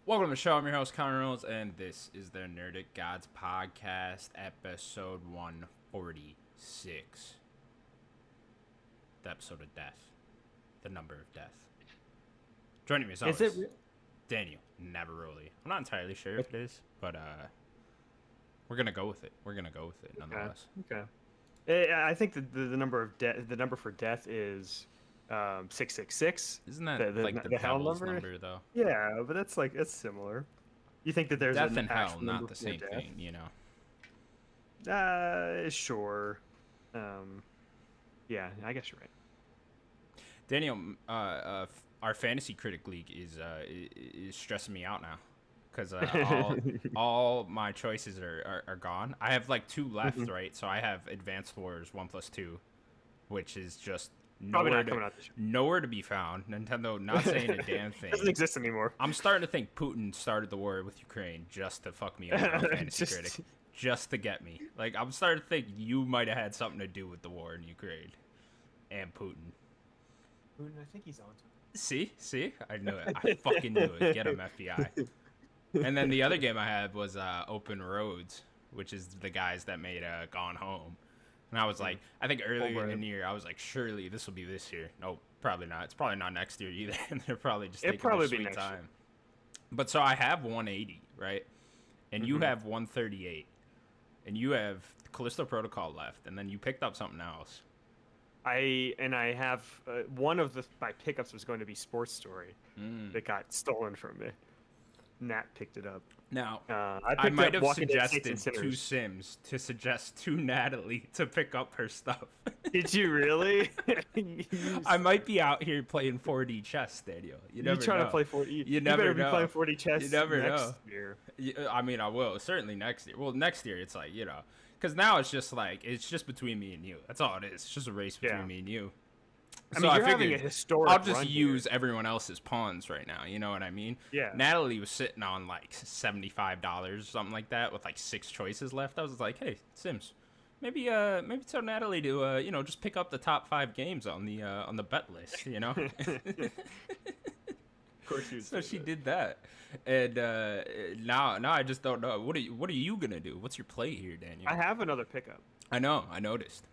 Welcome to the show. I'm your host, Connor Reynolds, and this is the Nerdic Gods Podcast, episode 146. The episode of death. The number of death. Joining me as always, Daniel Navaroli. I'm not entirely sure if it is, but we're going to go with it. We're going to go with it nonetheless. Okay. I think the number of the number for death is 666. Isn't that the hell number though? Yeah, but that's similar. You think that there's death and hell, not the same thing, you know? Sure. Yeah, I guess you're right. Daniel, our fantasy critic league is stressing me out now because all my choices are gone. I have like two left, right? So I have Advanced Wars 1+2, which is just nowhere to be found. Nintendo not saying a damn thing. Doesn't exist anymore. I'm starting to think Putin started the war with Ukraine just to fuck me over on fantasy critic, just to get me. Like, I'm starting to think you might have had something to do with the war in Ukraine and Putin. I think he's on to it. See, I knew it. I fucking knew it. Get him, FBI. And then the other game I had was Open Roads, which is the guys that made Gone Home. And I was like, I think earlier in the year, I was like, surely this will be this year. Nope, probably not. It's probably not next year either. And they're probably just taking their sweet time. But so I have 180, right? And you have 138. And you have Callisto Protocol left. And then you picked up something else. I have one of my pickups was going to be Sports Story that got stolen from me. Nat picked it up. Now, I might have suggested to Sims to suggest to Natalie to pick up her stuff. Did you really? I might be out here playing 4D chess, Daniel. You never know. Trying to play 4D? You never better know. Be playing 4D chess. You never next year. I mean, I will certainly next year. Well, next year it's like, you know, because now it's just between me and you. That's all it is. It's just a race between me and you. I mean, you're having a historic I'll just use everyone else's pawns right now. You know what I mean? Yeah. Natalie was sitting on like $75, something like that, with like 6 choices left. I was like, hey, Sims, maybe tell Natalie to just pick up the top 5 games on the bet list. You know. Of course you. So she did that, and now I just don't know. What are you gonna do? What's your play here, Daniel? I have another pickup. I know. I noticed.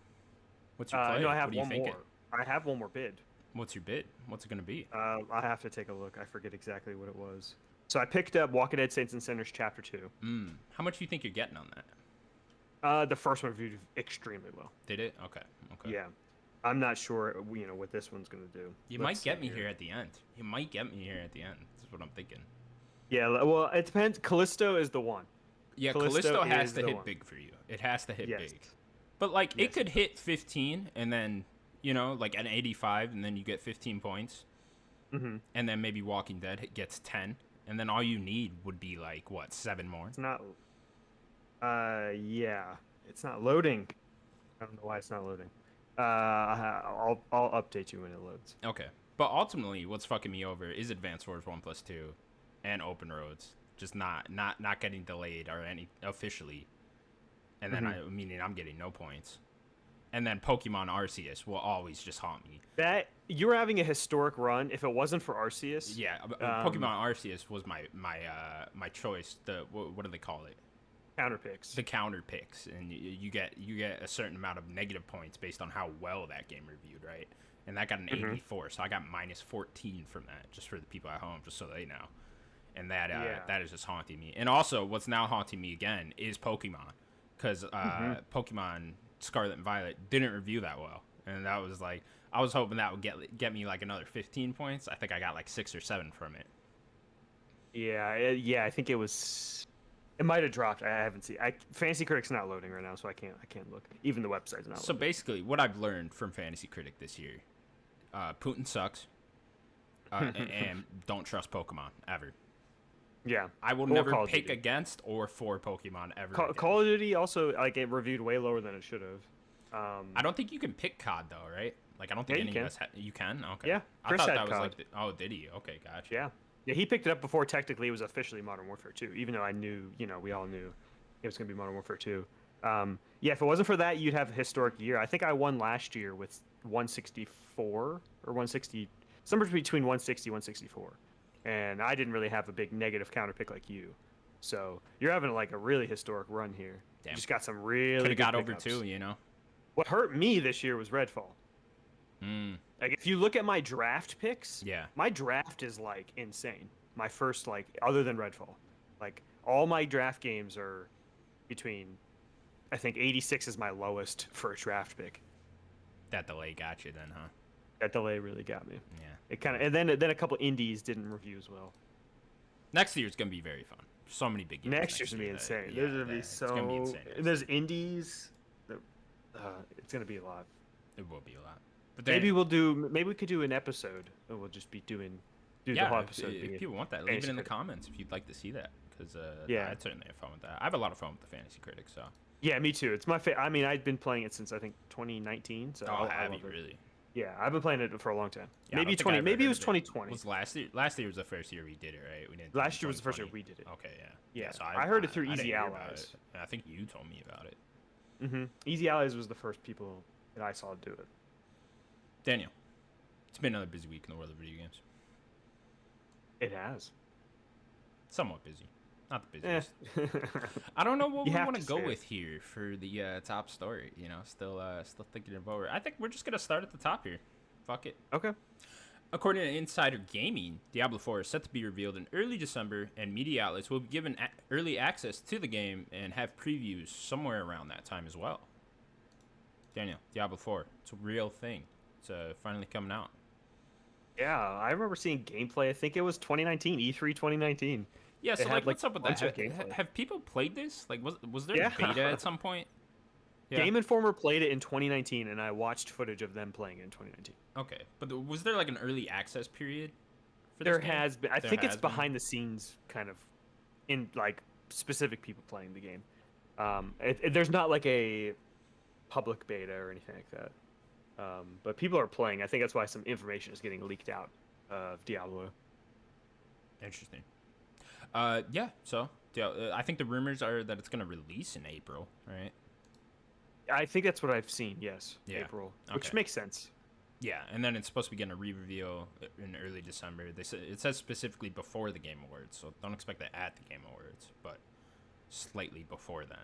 What's your play? No, I have what are you one thinking? more. I have one more bid. What's your bid? What's it going to be? I have to take a look. I forget exactly what it was. So I picked up Walking Dead Saints and Sinners Chapter 2. How much do you think you're getting on that? The first one reviewed extremely well. Did it? Okay. Yeah. I'm not sure, what this one's going to do. You might get me here at the end. That's what I'm thinking. Yeah, well, it depends. Callisto is the one. Yeah, Callisto has to hit big for you. It has to hit big. But, like, it could hit 15 and then, like an 85 and then you get 15 points. And then maybe Walking Dead gets 10. And then all you need would be, like, what, 7 more? It's not... yeah. It's not loading. I don't know why it's not loading. I'll update you when it loads. Okay. But ultimately, what's fucking me over is Advanced Wars 1+2 and Open Roads. Just not getting delayed or any officially. And then I'm getting no points. And then Pokemon Arceus will always just haunt me. That you were having a historic run. If it wasn't for Arceus, Pokemon Arceus was my choice. What do they call it? Counter picks. The counter picks, and you get a certain amount of negative points based on how well that game reviewed, right? And that got an 84, so I got -14 from that, just for the people at home, just so they know. And that is just haunting me. And also, what's now haunting me again is Pokemon. Because Pokemon Scarlet and Violet didn't review that well, and that was like I was hoping that would get me like another 15 points. I think I got like 6 or 7 from it. Yeah. I think it might have dropped. I haven't seen. Fantasy Critic's not loading right now, so I can't look. Even the website's not. So loading. Basically, what I've learned from Fantasy Critic this year, Putin sucks, and don't trust Pokemon ever. Yeah, I will never pick against or for Pokemon ever. Call of Duty also it reviewed way lower than it should have. I don't think you can pick COD though, right? Like I don't think any of us. You can. Okay. Yeah, I thought had that COD. was like. Did he? Okay, gotcha. Yeah. He picked it up before technically it was officially Modern Warfare 2. Even though I knew, we all knew it was gonna be Modern Warfare 2. If it wasn't for that, you'd have a historic year. I think I won last year with 164 or 160, somewhere between 160 164. and I didn't really have a big negative counter pick like you. So you're having like a really historic run here. Damn. You just got some really could have got over pickups. 2, you know. What hurt me this year was Redfall. Like if you look at my draft picks, my draft is like insane. My first like other than Redfall, like all my draft games are between, I think 86 is my lowest for a draft pick. That delay got you then, huh? That delay really got me. Yeah. It kind of, and then a couple indies didn't review as well. Next year's gonna be very fun. So many big games. Next year's gonna be insane. There's gonna be so. Gonna be insane there's indies. It's gonna be a lot. It will be a lot. But maybe we could do an episode, and we'll just be do the whole episode. If people want that, leave it in the comments if you'd like to see that. Because I'd certainly have fun with that. I have a lot of fun with the Fantasy Critics. So. Yeah, me too. It's my favorite. I mean, I've been playing it since I think 2019. So have you really? Yeah, I've been playing it for a long time. Yeah, maybe 20. Maybe it was 2020. Was last year? Last year was the first year we did it, right? We didn't. Last year was the first year we did it. Okay, yeah. So I heard it through Easy Allies. I think you told me about it. Easy Allies was the first people that I saw do it. Daniel, it's been another busy week in the world of video games. It has. Somewhat busy. Not the busiest. I don't know what we want to go with here for the top story. You know, still thinking it over. I think we're just gonna start at the top here. Fuck it. Okay. According to Insider Gaming, Diablo 4 is set to be revealed in early December, and media outlets will be given early access to the game and have previews somewhere around that time as well. Daniel, Diablo 4, it's a real thing. It's finally coming out. Yeah, I remember seeing gameplay. I think it was 2019, E3 2019. Yeah, so like, what's up with that? Have people played this? Like, was there a beta at some point? Yeah. Game Informer played it in 2019, and I watched footage of them playing it in 2019. Okay, but was there like an early access period? For there has been. I think it's behind the scenes, kind of, in like specific people playing the game. There's not like a public beta or anything like that. But people are playing. I think that's why some information is getting leaked out of Diablo. Interesting. Yeah. So I think the rumors are that it's going to release in April, right? I think that's what I've seen. Yes, yeah. April, which makes sense. Yeah, and then it's supposed to be getting a re-reveal in early December. It says specifically before the Game Awards, so don't expect it at the Game Awards, but slightly before then.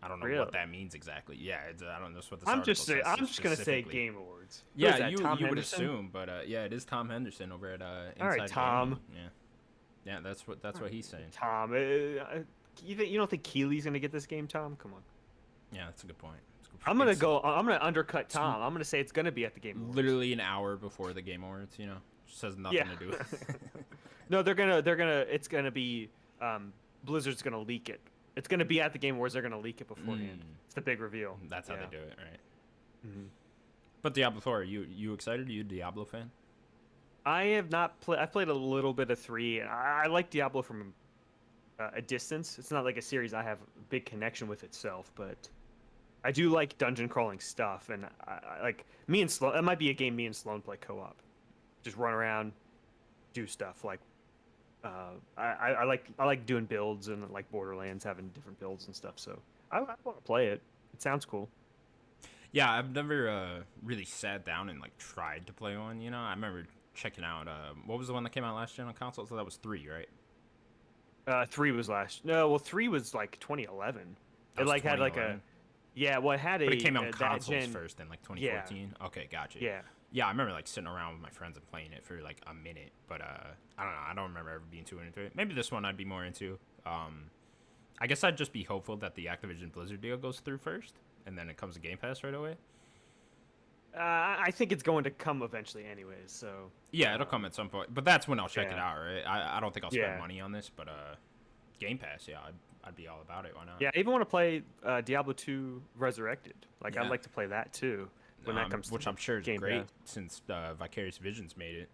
I don't know what that means exactly. Yeah, I don't know what this I'm just gonna say Game Awards. Yeah, you would assume, but yeah, it is Tom Henderson over at Inside All right, Tom. Gaming. Yeah, that's what he's saying. Tom, you don't think Keeley's gonna get this game, Tom? Come on. Yeah, that's a good point. I'm gonna undercut Tom. I'm gonna say it's gonna be at the Game Awards. Literally an hour before the Game Awards. You know, just has nothing to do with it. No, it's gonna be Blizzard's gonna leak it. It's gonna be at the Game Awards. They're gonna leak it beforehand. It's the big reveal. That's how they do it, right? But Diablo 4, are you excited? Are you a Diablo fan? I have not played. I played a little bit of 3. I like Diablo from a distance. It's not like a series I have a big connection with itself, but I do like dungeon crawling stuff, and I like me and Sloan. That might be a game me and Sloan play co-op. Just run around, do stuff. Like I like doing builds and like Borderlands, having different builds and stuff. So I want to play it. It sounds cool. Yeah, I've never really sat down and like tried to play one. You know, I remember checking out what was the one that came out last gen on console? So that was 3, right? 3 was last. No, well, 3 was like 2011. It like had like a. Yeah, well, it had a. But it came out on consoles first in like 2014. Yeah. Okay, gotcha. Yeah. Yeah, I remember like sitting around with my friends and playing it for like a minute, but I don't know. I don't remember ever being too into it. Maybe this one I'd be more into. I guess I'd just be hopeful that the Activision Blizzard deal goes through first, and then it comes to Game Pass right away. I think it's going to come eventually, anyways. So. Yeah, it'll come at some point, but that's when I'll check it out, right? I don't think I'll spend money on this, but Game Pass, yeah, I'd be all about it. Why not? Yeah, I even want to play Diablo 2 Resurrected. Like, I'd like to play that too when that comes. Which I'm sure is great since Vicarious Visions made it.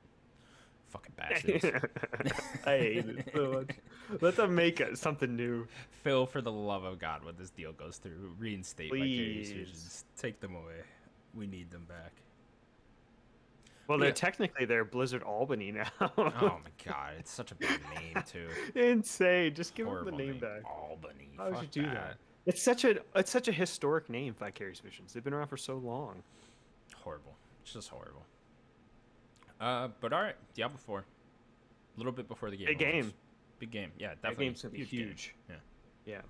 Fucking bastards. I hate it so much. Let them make something new. Phil, for the love of God, when this deal goes through, reinstate Vicarious Visions. Take them away. We need them back. Well, they're Blizzard Albany now. Oh my God, it's such a bad name too. Insane. Just give them the name back. Albany. How would you do that? It's such a historic name, Vicarious Visions. They've been around for so long. Horrible. It's just horrible. But all right, Diablo 4. little bit before the game. Big game. Big game. Yeah, That definitely. game's gonna be huge. Yeah. Yeah.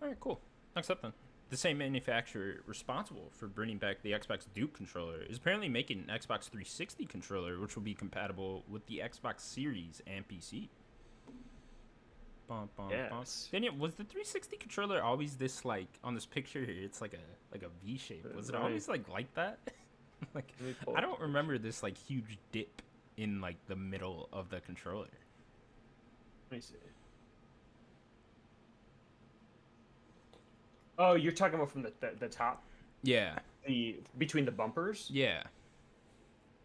All right, cool. Next up, then. The same manufacturer responsible for bringing back the Xbox Duke controller is apparently making an Xbox 360 controller, which will be compatible with the Xbox Series and PC. Bum, bum, Yes. bum. Daniel, was the 360 controller always this, like, on this picture here? It's like a V shape. Was it always like that? Like, I don't remember this like huge dip in like the middle of the controller. Let me see. Oh, you're talking about from the top, Yeah. between the bumpers. Yeah.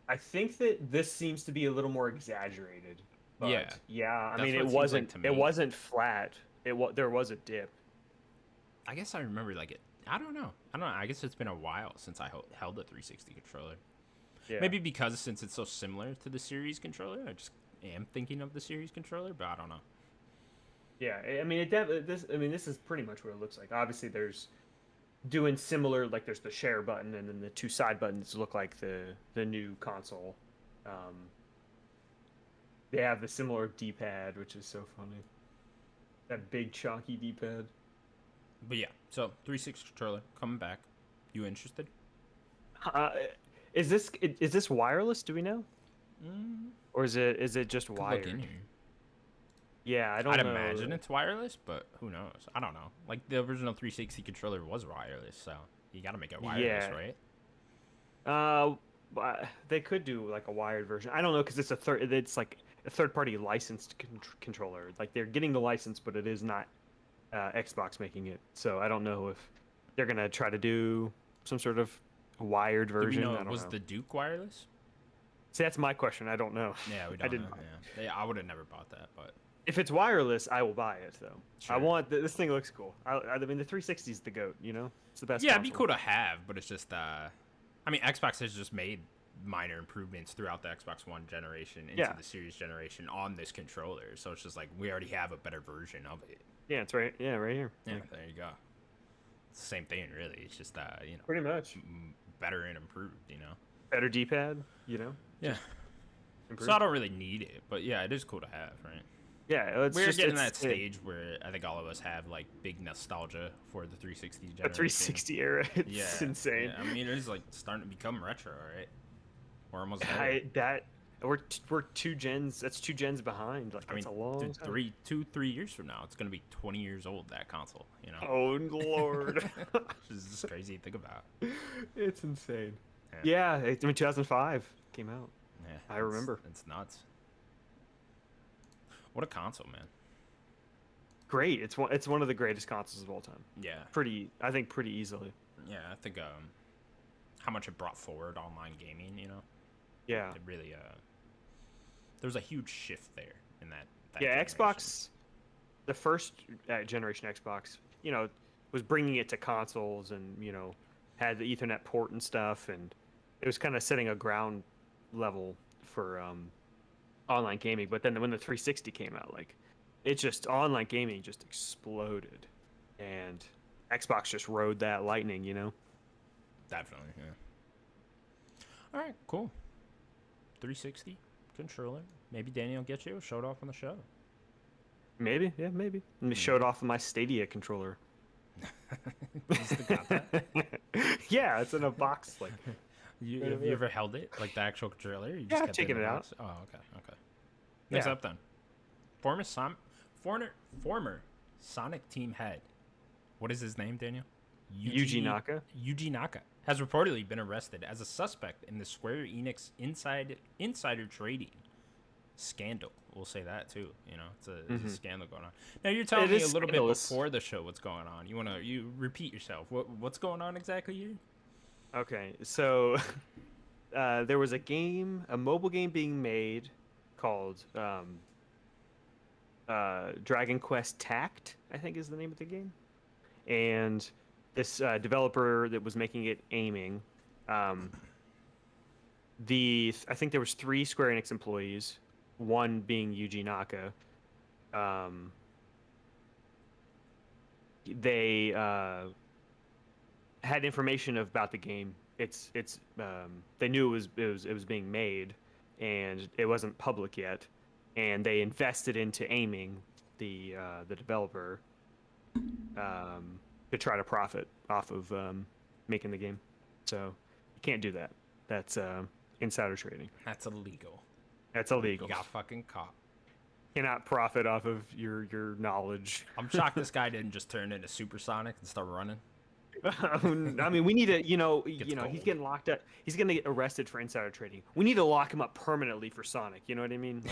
I think that this seems to be a little more exaggerated. But Yeah. yeah. I That's mean, what it it seems wasn't. like to me. It wasn't flat. There was a dip. I guess I remember like it. I don't know. I guess it's been a while since I held a 360 controller. Yeah. Maybe because since it's so similar to the Series controller, I just am thinking of the Series controller, but I don't know. Yeah. I mean, this is pretty much what it looks like. Obviously, there's doing similar. Like, there's the share button, and then the two side buttons look like the new console. They have the similar D-pad, which is so funny. That big chunky D-pad. But yeah, so 360 controller coming back. You interested? Is this wireless? Do we know? Or is it just Could wired? look in here. Yeah, I don't I'd know. imagine it's wireless, but who knows? I don't know. Like the original 360 controller was wireless, so you got to make it wireless, right? They could do like a wired version. I don't know because it's like a third-party licensed controller. Like, they're getting the license, but it is not Xbox making it. So I don't know if they're gonna try to do some sort of wired version. Do we know I don't was know. the Duke wireless? See, that's my question. I don't know. Yeah, we I don't didn't. know. Yeah, I would have never bought that, but If it's wireless, I will buy it though. Sure. I want this thing looks cool. I mean, the 360 is the goat. You know, it's the best. yeah, it'd be console. cool to have, but it's just I mean, Xbox has just made minor improvements throughout the Xbox One generation into the Series generation on this controller, so it's just like we already have a better version of it. Yeah, it's right. Yeah, right here. Yeah, there you go. It's the same thing, really. It's just you know, Pretty much. better and improved. You know. Better D-pad. You know. Yeah. Improved. So I don't really need it, but yeah, it is cool to have, right? Yeah, it's We're just, getting it's, that stage where I think all of us have like big nostalgia for the 360 generation. The 360 era. It's insane. Yeah. I mean, it is like starting to become retro, right? We're almost there. We're 2 gens. That's 2 gens behind. Like, I mean, that's a long dude, time. 3 years from now, it's gonna be 20 years old. That console, you know. Oh Lord. This is just crazy to think about. It's insane. Yeah, I mean 2005 came out. Yeah, I remember. It's nuts. What a console, man. Great. It's one of the greatest consoles of all time. Yeah. I think pretty easily. Yeah, I think how much it brought forward online gaming, you know. Yeah. It really there's a huge shift there in that Yeah, generation. Xbox, the first generation Xbox, you know, was bringing it to consoles and, you know, had the Ethernet port and stuff, and it was kind of setting a ground level for online gaming. But then when the 360 came out, like, it just, online gaming just exploded, and Xbox just rode that lightning, you know. Definitely, yeah. All right, cool. 360 controller. Maybe Daniel gets you. Show it off on the show. Maybe, yeah, maybe. And showed off my Stadia controller. Just to got that. Yeah, it's in a box. Like, Have you ever held it, like the actual controller? You Yeah, I've kept taken in the it box? Oh, okay. Next Yeah. up, then. Former Sonic Team head. What is his name, Daniel? Yuji Naka. Yuji Naka has reportedly been arrested as a suspect in the Square Enix insider trading scandal. We'll say that too. You know, it's a scandal going on. Now you're telling me a little bit before the show what's going on. You repeat yourself. What's going on exactly here? Okay, so there was a mobile game being made called Dragon Quest Tact, I think is the name of the game. And this developer that was making it, Aiming, I think there was 3 Square Enix employees, one being Yuji Naka. They had information about the game. They knew it was being made, and it wasn't public yet. and they invested into aiming the developer to try to profit off of making the game. So you can't do that. That's insider trading. That's illegal. That's illegal. You got fucking caught. Cannot profit off of your knowledge. I'm shocked this guy didn't just turn into Supersonic and start running. I mean, we need to, he's getting locked up. He's gonna get arrested for insider trading. We need to lock him up permanently for Sonic. You know what I mean?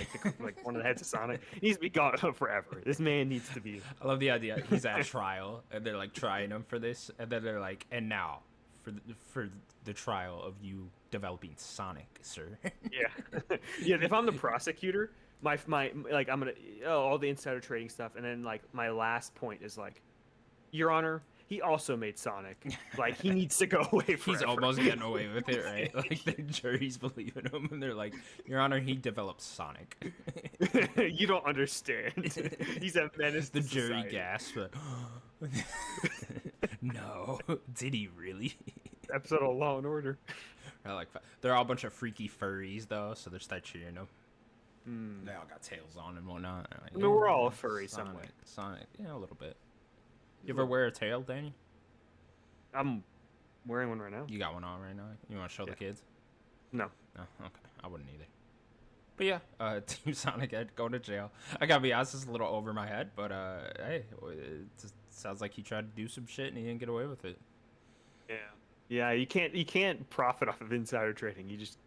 Like one of the heads of Sonic. He needs to be gone forever. This man needs to be. I love the idea. He's at trial, and they're like trying him for this, and then they're like, and now for the trial of you developing Sonic, sir. Yeah, yeah. If I'm the prosecutor, my like I'm gonna all the insider trading stuff, and then like my last point is like, Your Honor. He also made Sonic. Like, he needs to go away forever. He's almost getting away with it, right? Like, the jury's believing him, and they're like, Your Honor, he developed Sonic. You don't understand. He's a menace to the jury society. gasps. No. Did he really? Episode of Law and Order. They're all a bunch of freaky furries, though, so they start cheering them. They all got tails on and whatnot. Like, I mean, we're all a furry Sonic, somewhere. Sonic, yeah, a little bit. You ever wear a tail, Danny? I'm wearing one right now. You got one on right now? You want to show the kids? No. No? Okay. I wouldn't either. But yeah, Team Sonic Ed going to jail. I gotta be honest, it's a little over my head, but hey, it just sounds like he tried to do some shit and he didn't get away with it. Yeah. Yeah, you can't profit off of insider trading. You're just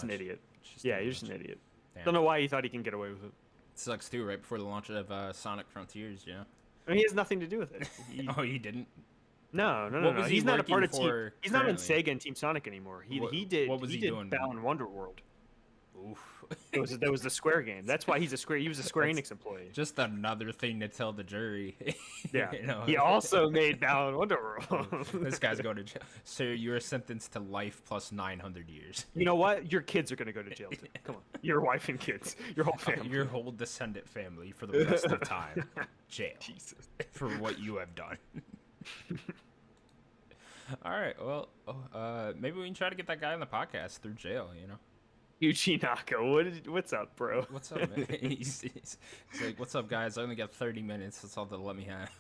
an idiot. Yeah, you're just an idiot. Damn. Don't know why he thought he can get away with it. Sucks too, right before the launch of Sonic Frontiers, you know? I mean, he has nothing to do with it. Oh, he didn't? No. Was he's not a part of for Team. He's not in Sega and Team Sonic anymore. He did. What was he doing? Balan Wonderworld. Oof. That was the Square game. That's why he was a Square Enix employee. Just another thing to tell the jury. Yeah. You know? He also made Balan Wonderworld. This guy's going to jail. Sir, you are sentenced to life plus 900 years. You know what? Your kids are going to go to jail too. Come on. Your wife and kids. Your whole family. Your whole descendant family for the rest of time. Jail. Jesus. For what you have done. All right. Well, maybe we can try to get that guy on the podcast through jail, you know? Yuji Naka, what's up, bro? What's up, man? He's like, what's up, guys? I only got 30 minutes. That's all they'll let me have.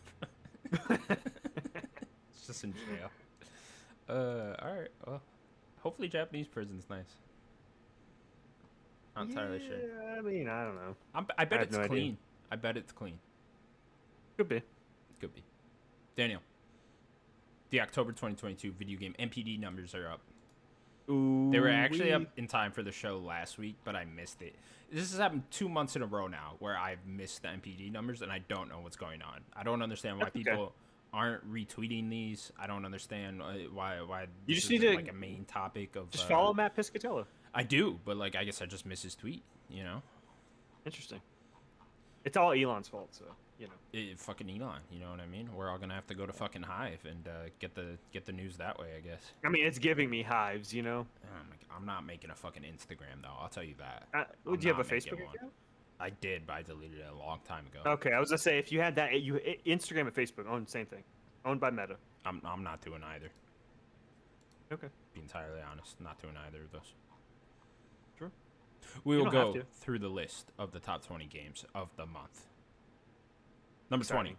It's just in jail. All right. Well, hopefully Japanese prison's nice. Not entirely sure. Yeah, I mean, I don't know. I bet it's no clean. idea. I bet it's clean. Could be. Could be. Daniel, the October 2022 video game MPD numbers are up. Ooh, they were actually up in time for the show last week, but I missed it. This has happened 2 months in a row now where I've missed the MPD numbers, and I don't know what's going on. I don't understand why people aren't retweeting these. I don't understand why you this just need isn't to like a main topic of. Just follow Matt Piscatello. I do, but like I guess I just miss his tweet. You know. Interesting. It's all Elon's fault, so you know. Fucking Elon, you know what I mean? We're all gonna have to go to fucking Hive and get the news that way, I guess. I mean, it's giving me hives, you know. I'm not making a fucking Instagram though. I'll tell you that. Do you have a Facebook account? I did, but I deleted it a long time ago. Okay, I was gonna say if you had that, Instagram and Facebook own the same thing, owned by Meta. I'm not doing either. Okay. Be entirely honest, not doing either of those. Sure. We will go through the list of the top 20 games of the month. Number 20,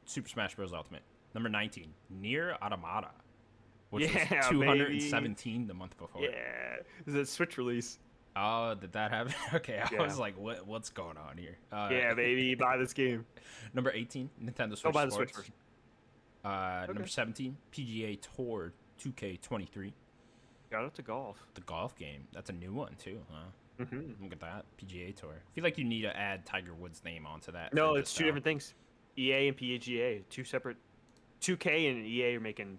Super Smash Bros. Ultimate. Number 19, Nier Automata, which was 217 the month before. Yeah, this is a Switch release. Oh, did that happen? Okay, I was like, what's going on here? Yeah, baby, buy this game. Number 18, Nintendo Switch buy the Sports. Switch version. Number 17, PGA Tour 2K23. Got up to golf. The golf game. That's a new one, too, huh? Mm-hmm. Look at that. PGA Tour. I feel like you need to add Tiger Woods' name onto that. No, it's two different things. EA and PGA. Two separate. 2K and EA are making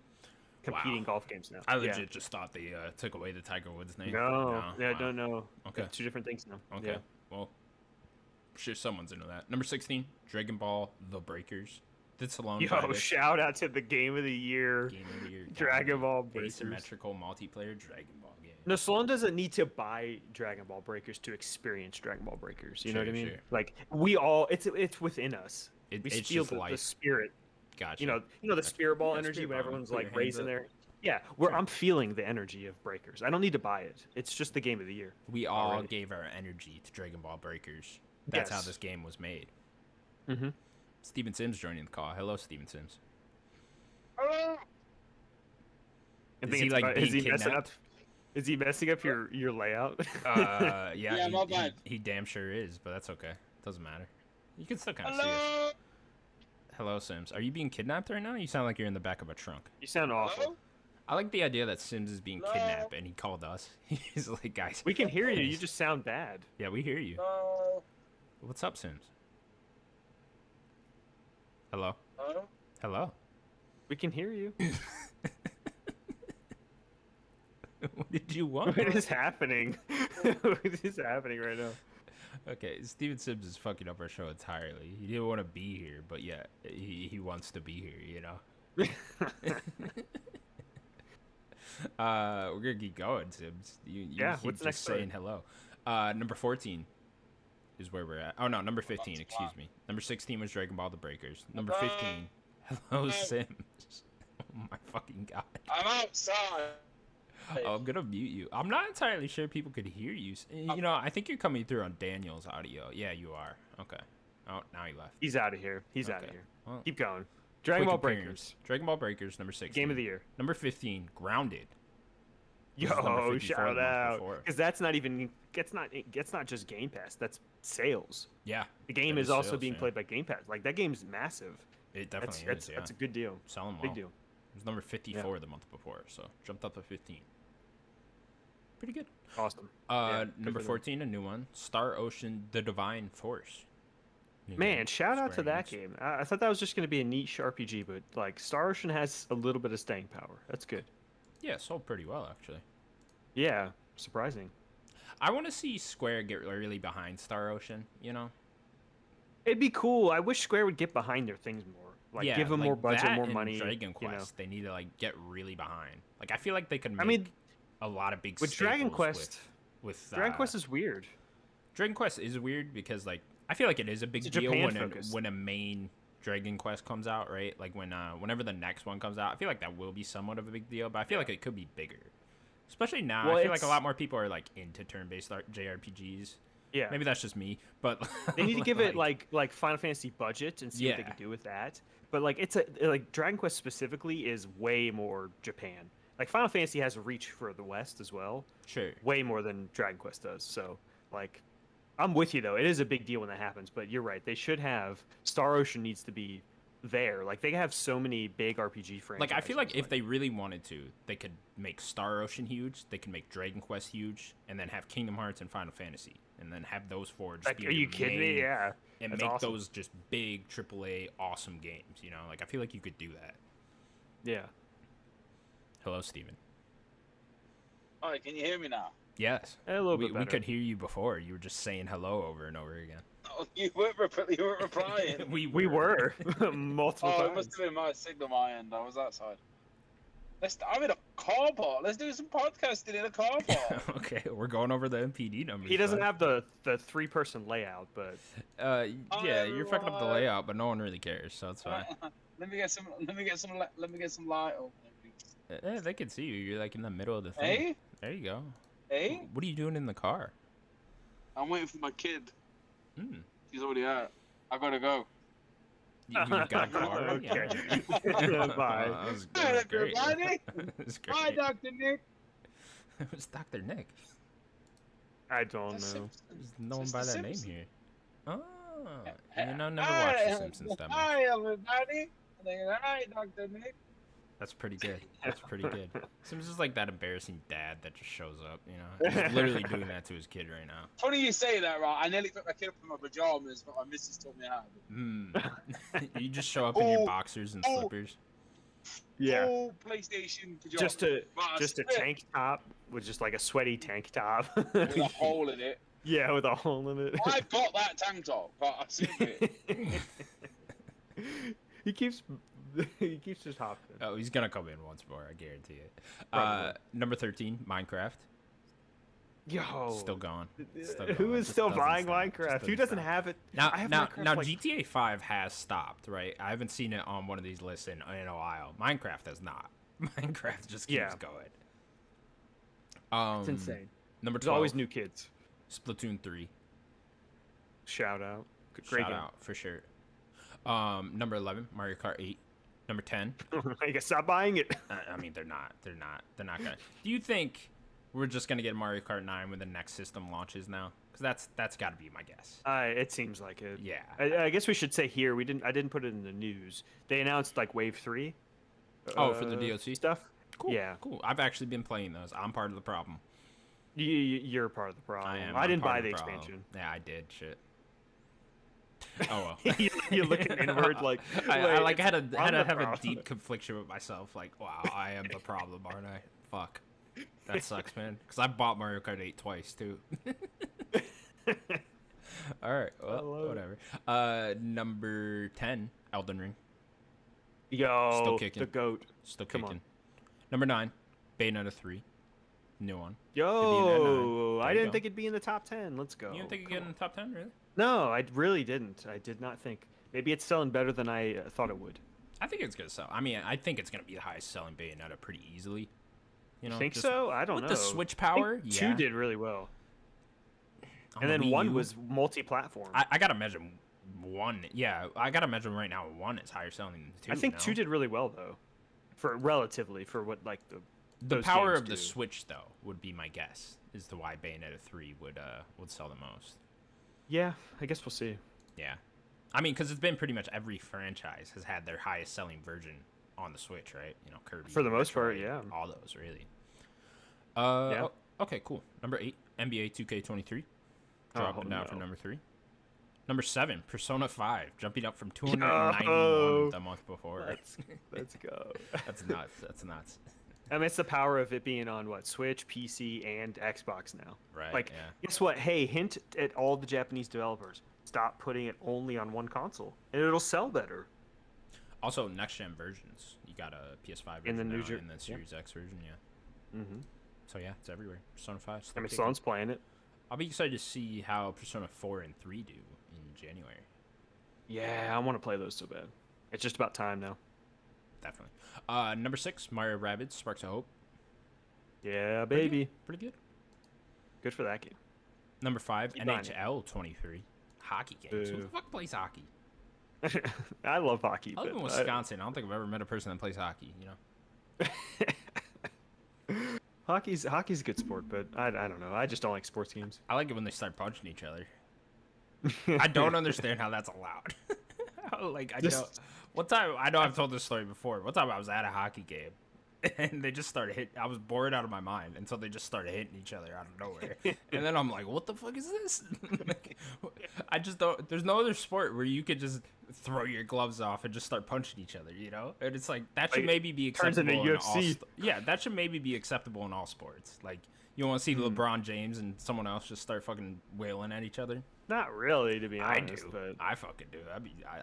competing golf games now. I legit just thought they took away the Tiger Woods name. No. Yeah, don't know. Okay. Two different things now. Okay. Yeah. Well, I'm sure someone's into that. Number 16, Dragon Ball The Breakers. Did Salon shout out to the Game of the Year. Game of the Year. Dragon Ball Breakers. Asymmetrical multiplayer Dragon Ball game. No, Salon doesn't need to buy Dragon Ball Breakers to experience Dragon Ball Breakers. You know what I mean? Sure. Like we all, it's within us. We feel the spirit. Gotcha. You know the spirit ball energy when everyone's like raising their. Yeah, where I'm feeling the energy of Breakers. I don't need to buy it. It's just the game of the year. We all already. gave our energy to Dragon Ball Breakers. That's how Yes. this game was made. Mm-hmm. Steven Sims joining the call. Hello, Steven Sims. Is he like being is he messing up? kidnapped? Is he messing up your layout? Yeah, my bad. he damn sure is, but that's okay. Doesn't matter. You can still kind of see us. Hello, Sims. Are you being kidnapped right now? You sound like you're in the back of a trunk. You sound awful. Hello? I like the idea that Sims is being kidnapped and he called us. He's like, guys. We can hear you. You just sound bad. Yeah, we hear you. No. What's up, Sims? Hello? Hello? Hello? We can hear you. What did you want? What is happening? What is happening right now? Okay, Steven Sims is fucking up our show entirely. He didn't want to be here, but yeah, he wants to be here, you know? We're gonna keep going, Sims. You Yeah, keep what's just next saying hello. Number 14 is where we're at. Oh no, number 15, excuse me. Number 16 was Dragon Ball The Breakers. Number 15, hello, Sims. Oh my fucking god. I'm outside. Oh, I'm gonna mute you. I'm not entirely sure people could hear you. You know, I think you're coming through on Daniel's audio. Yeah, you are. Okay. Oh, now he left. He's out of here. He's out of Okay. here. Well, Keep going. Dragon quick Ball appearance. Breakers. Dragon Ball Breakers, number 16. Game of the year. Number 15, Grounded. This is number Yo, 54 shout the month out. before. Because that's not even that's not just Game Pass. That's sales. Yeah. The game that is also sales, being yeah. played by Game Pass. Like that game's massive. It That's definitely that's is, yeah. that's a good deal. Selling well. Big deal. It was number 54 the month before, so jumped up to 15. Pretty good. Awesome. Yeah, good Number for them. 14, a new one. Star Ocean: The Divine Force. New Man, game, shout out to Square that Enix. game. I thought that was just going to be a niche RPG, but like Star Ocean has a little bit of staying power. That's good. Yeah, sold pretty well actually. Yeah, surprising. I want to see Square get really behind Star Ocean. You know. It'd be cool. I wish Square would get behind their things more. Like Yeah, give them like more budget, that more and money. Dragon you know. Quest, they need to like get really behind. Like I feel like they could make I mean, a lot of big with Dragon staples Quest, with Dragon Quest is weird. Dragon Quest is weird because like I feel like it is a big It's deal Japan-focused. when a main Dragon Quest comes out, right? Like when whenever the next one comes out, I feel like that will be somewhat of a big deal, but I feel like it could be bigger. Especially now, Well, I feel like a it's- lot more people are like into turn-based JRPGs. Yeah. Maybe that's just me, but They need to give it like Final Fantasy budget and see what they Yeah. can do with that. But like like Dragon Quest specifically is way more Japan. Like Final Fantasy has a reach for the West as well, sure. way more than Dragon Quest does. So like, I'm with you though. It is a big deal when that happens. But you're right. They should have Star Ocean needs to be there. Like they have so many big RPG franchises. Like I feel like if they really wanted to, they could make Star Ocean huge. They can make Dragon Quest huge, and then have Kingdom Hearts and Final Fantasy, and then have those four. Just Like, be are you your kidding me? main- Yeah. And That's make awesome. those just big AAA awesome games. You know, like I feel like you could do that. Yeah. Hello, Steven. All right, can you hear me now? Yes. A little we, bit we better. could hear you before. You were just saying hello over and over again. Oh, you weren't replying. We were multiple Oh, it times. must have been my signal my end. I was outside. I'm in a car park. Let's do some podcasting in a car park. Okay, we're going over the MPD numbers. He doesn't bud. have the 3-person layout, but Yeah, you're fucking up the Alright. layout, but no one really cares, so it's fine. Let me get some light over. Yeah, they can see you. You're like in the middle of the thing. Hey, There you go. hey, What are you doing in the car? I'm waiting for my kid. Hmm. She's already out. I gotta go. You've got a car. Okay. Yeah. Bye. That was Hi, great. everybody. That was Hi, great. Dr. Nick. It was Dr. Nick. I don't That's know. There's no one It's by the that name Simpsons. here. Oh, you know, never watched The Simpsons that much. Hi, everybody. Hi, Dr. Nick. That's pretty good. That's pretty good. Simpsons is like that embarrassing dad that just shows up, you know? He's literally doing that to his kid right now. Funny you say that, right? I nearly put my kid up in my pajamas, but my missus told me how. You just show up in your Oh, boxers and oh. slippers. Yeah. Full PlayStation pajamas. Just a tank top with just like a sweaty tank top. with a hole in it. Yeah, with a hole in it. I've got that tank top, but I've seen it. he keeps just hopping. Oh, he's gonna come in once more, I guarantee it. Probably. Number 13, Minecraft. Yo, Still gone. Still who gone. is Just still doesn't buying stop. Just Minecraft? Who doesn't stop. have it? Now, I have now, Minecraft, now like- GTA 5 has stopped, right? I haven't seen it on one of these lists in a while. Minecraft has not. Minecraft just keeps going. It's insane. Number 12. There's always new kids. Splatoon 3. Shout out. Great Shout game. out for sure. Number 11, Mario Kart 8. Number 10. I guess stop buying it. I mean, they're not gonna. Do you think we're just gonna get Mario Kart 9 when the next system launches now? Because that's got to be my guess. It seems like it. Yeah. I guess we should say here I didn't put it in the news. They announced like Wave 3. Oh, for the DLC stuff. Cool. Yeah. Cool. I've actually been playing those. I'm part of the problem. You're part of the problem. I am. I didn't part buy of the problem. expansion. Yeah, I did. Shit. Oh well. You're looking inward like. I like had to have a problem. deep confliction with myself. Like, wow, I am the problem, aren't I? Fuck. That sucks, man. Because I bought Mario Kart 8 twice too. All right. Well, whatever. Number 10, Elden Ring. Yo, Still kicking. the goat. Still Come kicking. on. Number 9, Bayonetta 3. New one. Yo, I you didn't go. think it'd be in the top 10. Let's go. You didn't think it'd get in the top 10, really? No, I really didn't. I did not think. Maybe it's selling better than I thought it would. I think it's gonna sell. I mean, I think it's gonna be the highest selling Bayonetta pretty easily. You know, Think just so? I don't know. with the Switch power, yeah. 2 did really well. On And the then Wii 1 U, was multi-platform. I gotta imagine 1. Yeah, I gotta imagine right now 1 is higher selling than 2. I think no? 2 did really well though, for what like the The power games of the do. Switch though would be my guess as to why Bayonetta 3 would sell the most. Yeah, I guess we'll see. Yeah, I mean, because it's been pretty much every franchise has had their highest selling version on the Switch, right? You know, Kirby. For the most part, Metroid, yeah. All those really. Yeah. Okay, cool. Number 8, NBA 2K23, dropping down for number 3. Number 7, Persona 5, jumping up from 291 the month before. Let's go. That's nuts. That's nuts. I mean, it's the power of it being on what, Switch, PC, and Xbox now. Right. Like, yeah. guess what? Hey, hint at all the Japanese developers: stop putting it only on one console, and it'll sell better. Also, next gen versions. You got a PS5 version In the new now, and the Series X version, yeah. Mm-hmm. So yeah, it's everywhere. Persona 5. I mean, Sloan's playing it. I'll be excited to see how Persona 4 and 3 do in January. Yeah, I want to play those so bad. It's just about time now. Definitely. Number 6, Mario Rabbids Sparks of Hope. Yeah, Pretty baby. good. Pretty good. Good for that game. Number 5, Keep buying it. NHL 23. Hockey games. Who the Boo. fuck plays hockey? I love hockey. I live in but Wisconsin. I don't think I've ever met a person that plays hockey, you know? Hockey's a good sport, but I don't know. I just don't like sports games. I like it when they start punching each other. I don't understand how that's allowed. Like, I Just- don't. One time, I know I've told this story before. One time I was at a hockey game, and they just started hitting. I was bored out of my mind until they just started hitting each other out of nowhere. And then I'm like, what the fuck is this? Like, I just don't. There's no other sport where you could just throw your gloves off and just start punching each other, you know? And it's like, that should Like, maybe be turns into acceptable in all UFC. yeah, that should maybe be acceptable in all sports. Like, you want to see LeBron James and someone else just start fucking wailing at each other? Not really, to be I honest. do. But I fucking do.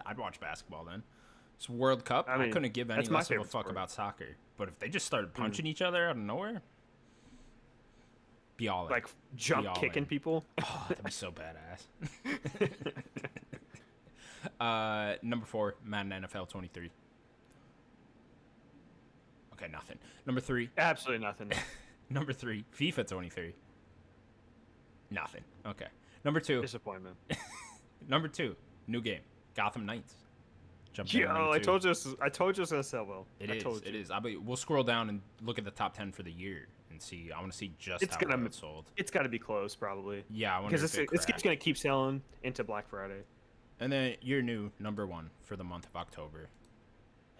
I'd watch basketball then. It's World Cup. I mean, couldn't give any that's my less of a favorite fuck sport. about soccer. But if they just started punching each other out of nowhere, be all in. like jump all kicking in. people. Oh, that'd be so badass. Number 4, Madden NFL 23. Okay, nothing. Number 3, Absolutely nothing. Number 3, FIFA 23. Nothing. Okay. Number 2, Disappointment. Number 2, new game, Gotham Knights. Jump down to Yo, number I 2. told you. I told you it's gonna sell well. It I is. told It you. is. We'll scroll down and look at the top 10 for the year and see. I want to see just It's how gonna well it's sold. It's got to be close, probably. Yeah, I wonder Because if this it game's crashed. gonna keep selling into Black Friday. And then your new number 1 for the month of October.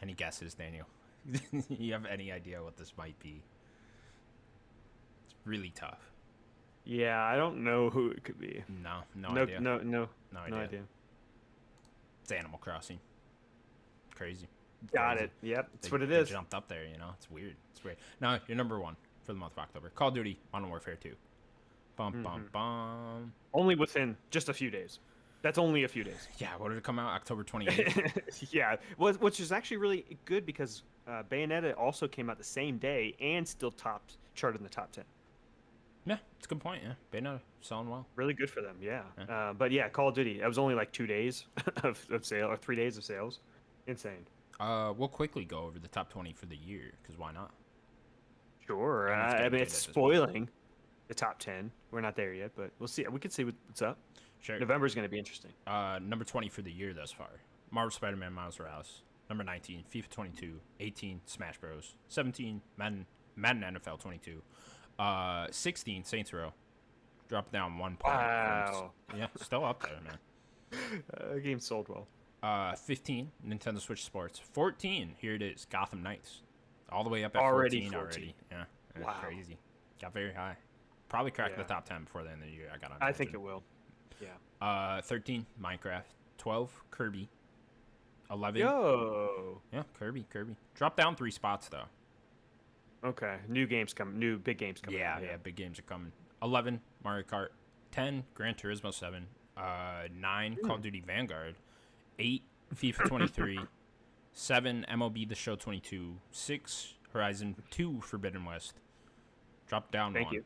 Any guesses, Daniel? You have any idea what this might be? It's really tough. Yeah, I don't know who it could be. No No, idea. no No idea. idea. It's Animal Crossing. Crazy. Got Crazy. it. Yep, that's They- what it they is. Jumped up there, you know. It's weird. It's weird. Now you're number 1 for the month of October. Call of Duty: Modern Warfare 2. Bum bum bum. Only within just a few days. That's only a few days. Yeah, what did it come out? October 28th. Yeah, which is actually really good because Bayonetta also came out the same day and still charted in the top 10. Yeah, it's a good point. Yeah, Bayonetta selling well. Really good for them, yeah. Yeah. But yeah, Call of Duty. It was only like 2 days of sale or 3 days of sales. Insane. We'll quickly go over the top 20 for the year, because why not? Sure. Everyone's I getting mean, good it's at this point. spoiling the top 10. We're not there yet, but we'll see. We can see what's up. Sure. November's going to be interesting. Number 20 for the year thus far. Marvel Spider-Man Miles Morales. Number 19, FIFA 22. 18, Smash Bros. 17, Madden NFL 22. 16, Saints Row. Dropped down 1 point. Wow. Yeah, still up there, man. The game sold well. 15, Nintendo Switch Sports. 14, here it is, Gotham Knights. All the way up at Already 14 already. 14. Yeah, that's Wow. crazy. Got very high. Probably cracked Yeah. the top 10 before the end of the year. I think it will. Yeah. 13, Minecraft. 12, Kirby. 11. Yo. Yeah, Kirby. Dropped down 3 spots though. Okay. New big games coming. Yeah, out, yeah, big games are coming. 11, Mario Kart. 10, Gran Turismo 7. 9, Call of Duty Vanguard. 8, FIFA 23. 7, MLB The Show 22. 6, Horizon 2 Forbidden West. Dropped down Thank 1. you.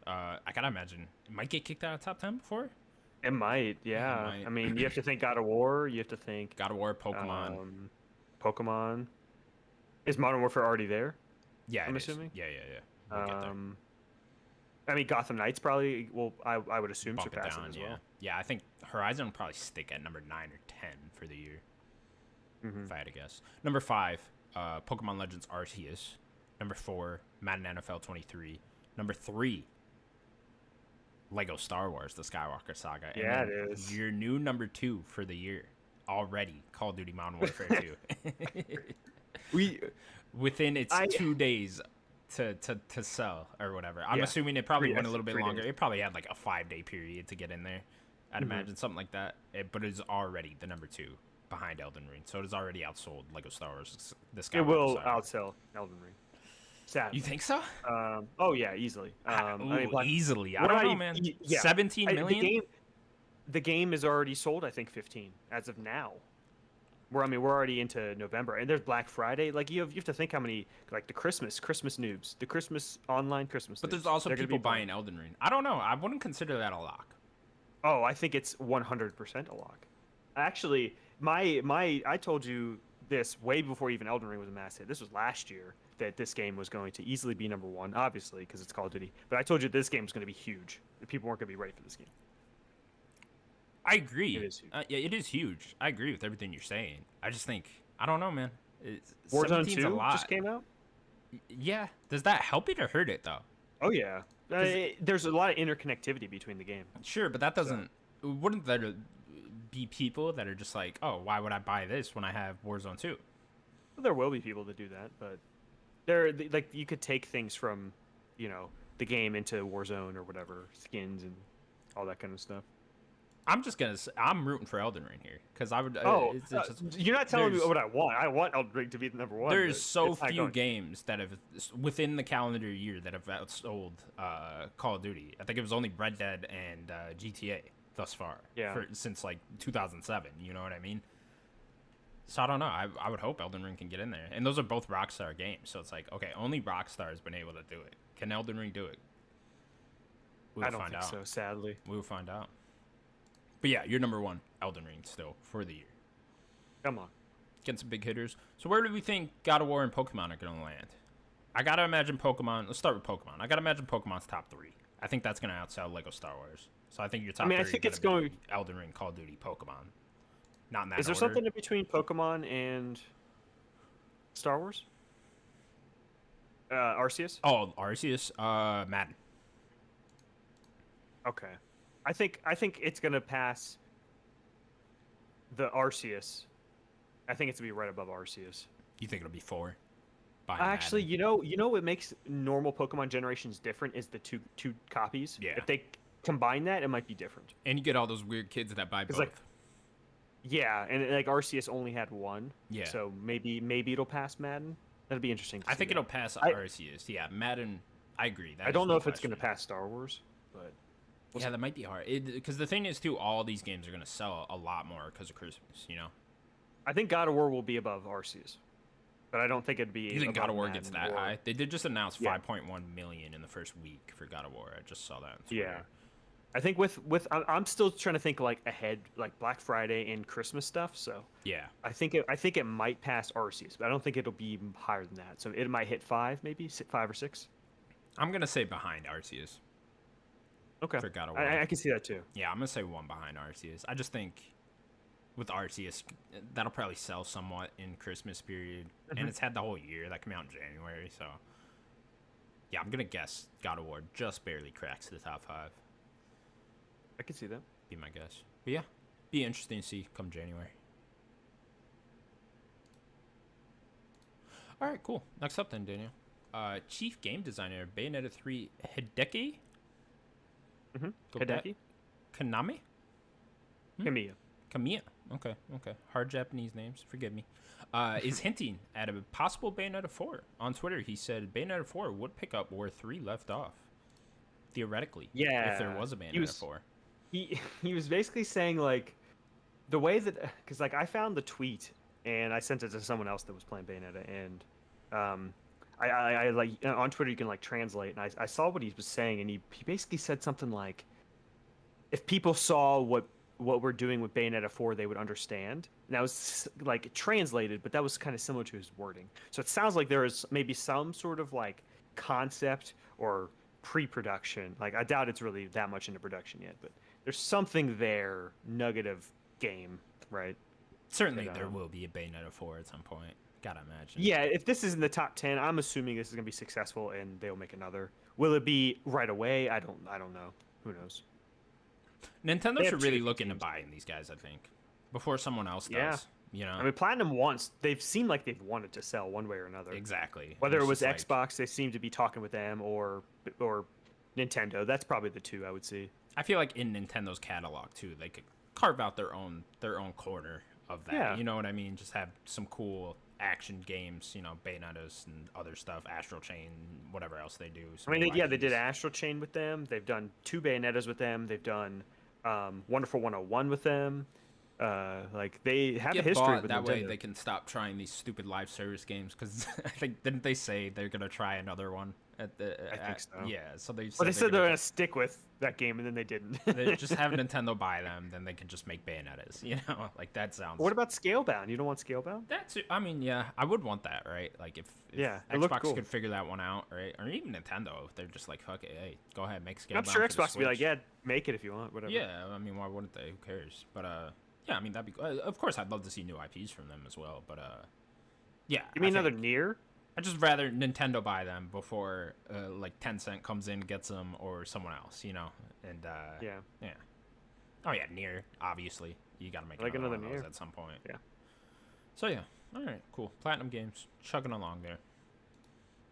I gotta imagine it might get kicked out of top 10 before. It might. Yeah. might. I mean, you have to think God of War. You have to think God of War, Pokemon. Pokemon. Is Modern Warfare already there? Yeah, I'm it is. assuming? Yeah. We'll get there. I mean, Gotham Knights probably will. I would assume Bump it surpass down, it as yeah. well. Yeah, I think Horizon will probably stick at number 9 or 10 for the year, Mhm. if I had to guess. Number 5, Pokemon Legends Arceus. Number 4, Madden NFL 23. Number 3, Lego Star Wars: The Skywalker Saga. And Yeah, then it is. your new number 2 for the year already, Call of Duty Modern Warfare 2. Within its 2 days to sell or whatever. I'm Yeah. assuming it probably 3 went a days, little bit 3 longer. days. It probably had like a 5-day period to get in there. I'd Mhm. imagine something like that. But it's already the number 2 behind Elden Ring, so it has already outsold Lego Star Wars: The Skywalker It will Saga. outsell Elden Ring. Sadly. You think so? Oh yeah, easily. I mean, like, Easily. I we're don't not know, even- man. yeah. 17 million. The game is already sold. I think 15 as of now. We're already into November, and there's Black Friday. Like you have to think how many, like the Christmas noobs, the Christmas online Christmas. But there's noobs. also They're gonna people be buying Elden Ring. I don't know. I wouldn't consider that a lock. Oh, I think it's 100% a lock. Actually, I told you this way before even Elden Ring was a mass hit. This was last year that this game was going to easily be number 1, obviously because it's Call of Duty. But I told you this game was going to be huge. The people weren't going to be ready for this game. I agree. It is huge. Yeah, it is huge. I agree with everything you're saying. I just think I don't know, man. Warzone 17's a 2 lot. just came out. Yeah. Does that help it or hurt it though? Oh yeah. There's a lot of interconnectivity between the game. Sure, but that doesn't. Wouldn't there be people that are just like, oh, why would I buy this when I have Warzone 2? Well, there will be people that do that, but there, like, you could take things from, the game into Warzone or whatever, skins and all that kind of stuff. I'm rooting for Elden Ring here because I would. It's just, you're not telling me there's- what I want. I want Elden Ring to be the number 1. There's but so it's not few going- games that have within the calendar year that have outsold Call of Duty. I think it was only Red Dead and GTA thus far. Yeah. Since like 2007. You know what I mean? So I don't know. I would hope Elden Ring can get in there, and those are both Rockstar games. So it's like, okay, only Rockstar has been able to do it. Can Elden Ring do it? We'll I don't find think out. so, sadly. We'll find out. But yeah, you're number 1, Elden Ring still for the year. Come on. Getting some big hitters. So where do we think God of War and Pokemon are going to land? I got to imagine Pokemon. Let's start with Pokemon. I got to imagine Pokemon's top 3. I think that's going to outsell Lego Star Wars. So I think your top 3 I think are it's gonna be going- Elden Ring, Call of Duty, Pokemon. Not in that Is there order. something in between Pokemon and Star Wars? Arceus? Oh, Arceus, Madden. Okay. I think it's gonna pass the Arceus. I think it's gonna be right above Arceus. You think it'll be 4? Actually, Madden. you know what makes normal Pokemon generations different is the two copies. Yeah. If they combine that, it might be different. And you get all those weird kids that buy both. like, Yeah, and like Arceus only had 1. Yeah. So maybe it'll pass Madden. That'd be interesting. To I see think that. it'll pass Arceus. Yeah, Madden. I agree. That I is don't know no if it's gonna question. pass Star Wars, but Yeah, that might be hard. Because the thing is, too, all these games are going to sell a lot more because of Christmas, you know? I think God of War will be above Arceus. But I don't think it'd be. You think God above of War gets Madden that or- high? They did just announce Yeah. 5.1 million in the first week for God of War. I just saw that on Yeah. Twitter. I think I'm still trying to think like ahead, like Black Friday and Christmas stuff. So Yeah. I think it might pass Arceus, but I don't think it'll be even higher than that. So it might hit 5, maybe 5 or 6. I'm gonna say behind Arceus. Okay, For God of War. I can see that too. Yeah, I'm gonna say 1 behind Arceus. I just think with Arceus, that'll probably sell somewhat in Christmas period, and it's had the whole year. That came out in January, so yeah, I'm gonna guess God of War just barely cracks the top 5. I can see that. Be my guess. But yeah, be interesting to see come January. All right, cool. Next up then, Daniel. Chief Game Designer, Bayonetta 3, Hideki? Hideki? Kaname? Kamiya. Kamiya. Okay. Hard Japanese names. Forgive me. Is hinting at a possible Bayonetta 4. On Twitter, he said Bayonetta 4 would pick up where 3 left off. Theoretically. Yeah. If there was a Bayonetta 4. He was basically saying, like, the way that... Because, like, I found the tweet, and I sent it to someone else that was playing Bayonetta, and... I like on Twitter you can like translate, and I saw what he was saying, and he basically said something like, if people saw what we're doing with Bayonetta 4, they would understand. And that was like translated, but that was kind of similar to his wording. So it sounds like there is maybe some sort of like concept or pre-production. Like I doubt it's really that much into production yet, but there's something there, nugget of game, right? Certainly there will be a Bayonetta 4 at some point. Gotta imagine. Yeah, if this is in the top 10, I'm assuming this is gonna be successful and they'll make another. Will it be right away? I don't know. Who knows? Nintendo should really look into buying these guys, I think, before someone else does. Yeah. You know? I mean, Platinum wants. They've seemed like they've wanted to sell one way or another. Exactly. Whether it was Xbox, they seem to be talking with them, or Nintendo. That's probably the two I would see. I feel like in Nintendo's catalog too, they could carve out their own corner of that. Yeah. You know what I mean? Just have some cool action games, you know, Bayonettas and other stuff, Astral Chain, whatever else they do. I mean, they did Astral Chain with them. They've done 2 Bayonettas with them. They've done Wonderful 101 with them. Like they have a history with that Nintendo. way they can stop trying these stupid live service games, because I think, didn't they say they're gonna try another one at the I think so. yeah, so they said they're gonna stick with that game, and then they didn't. They just have Nintendo buy them, then they can just make Bayonettas, you know. Like that sounds. What about Scalebound? You don't want Scalebound? That's, I mean, yeah, I would want that, right? Like if yeah, it looked Xbox cool. could figure that one out, right? Or even Nintendo, if they're just like, fuck it, hey, go ahead, make Scalebound. I'm sure for the Xbox would be like, Switch. yeah, make it if you want, whatever. Yeah, I mean, why wouldn't they? Who cares? But yeah, I mean, that'd be. Of course, I'd love to see new IPs from them as well. But yeah. You mean another think Nier? I'd just rather Nintendo buy them before like Tencent comes in, gets them, or someone else, you know. And Yeah. Oh yeah, Nier. Obviously, you got to make Like another another one of those Nier. at some point. Yeah. So yeah, all right, cool. Platinum Games chugging along there.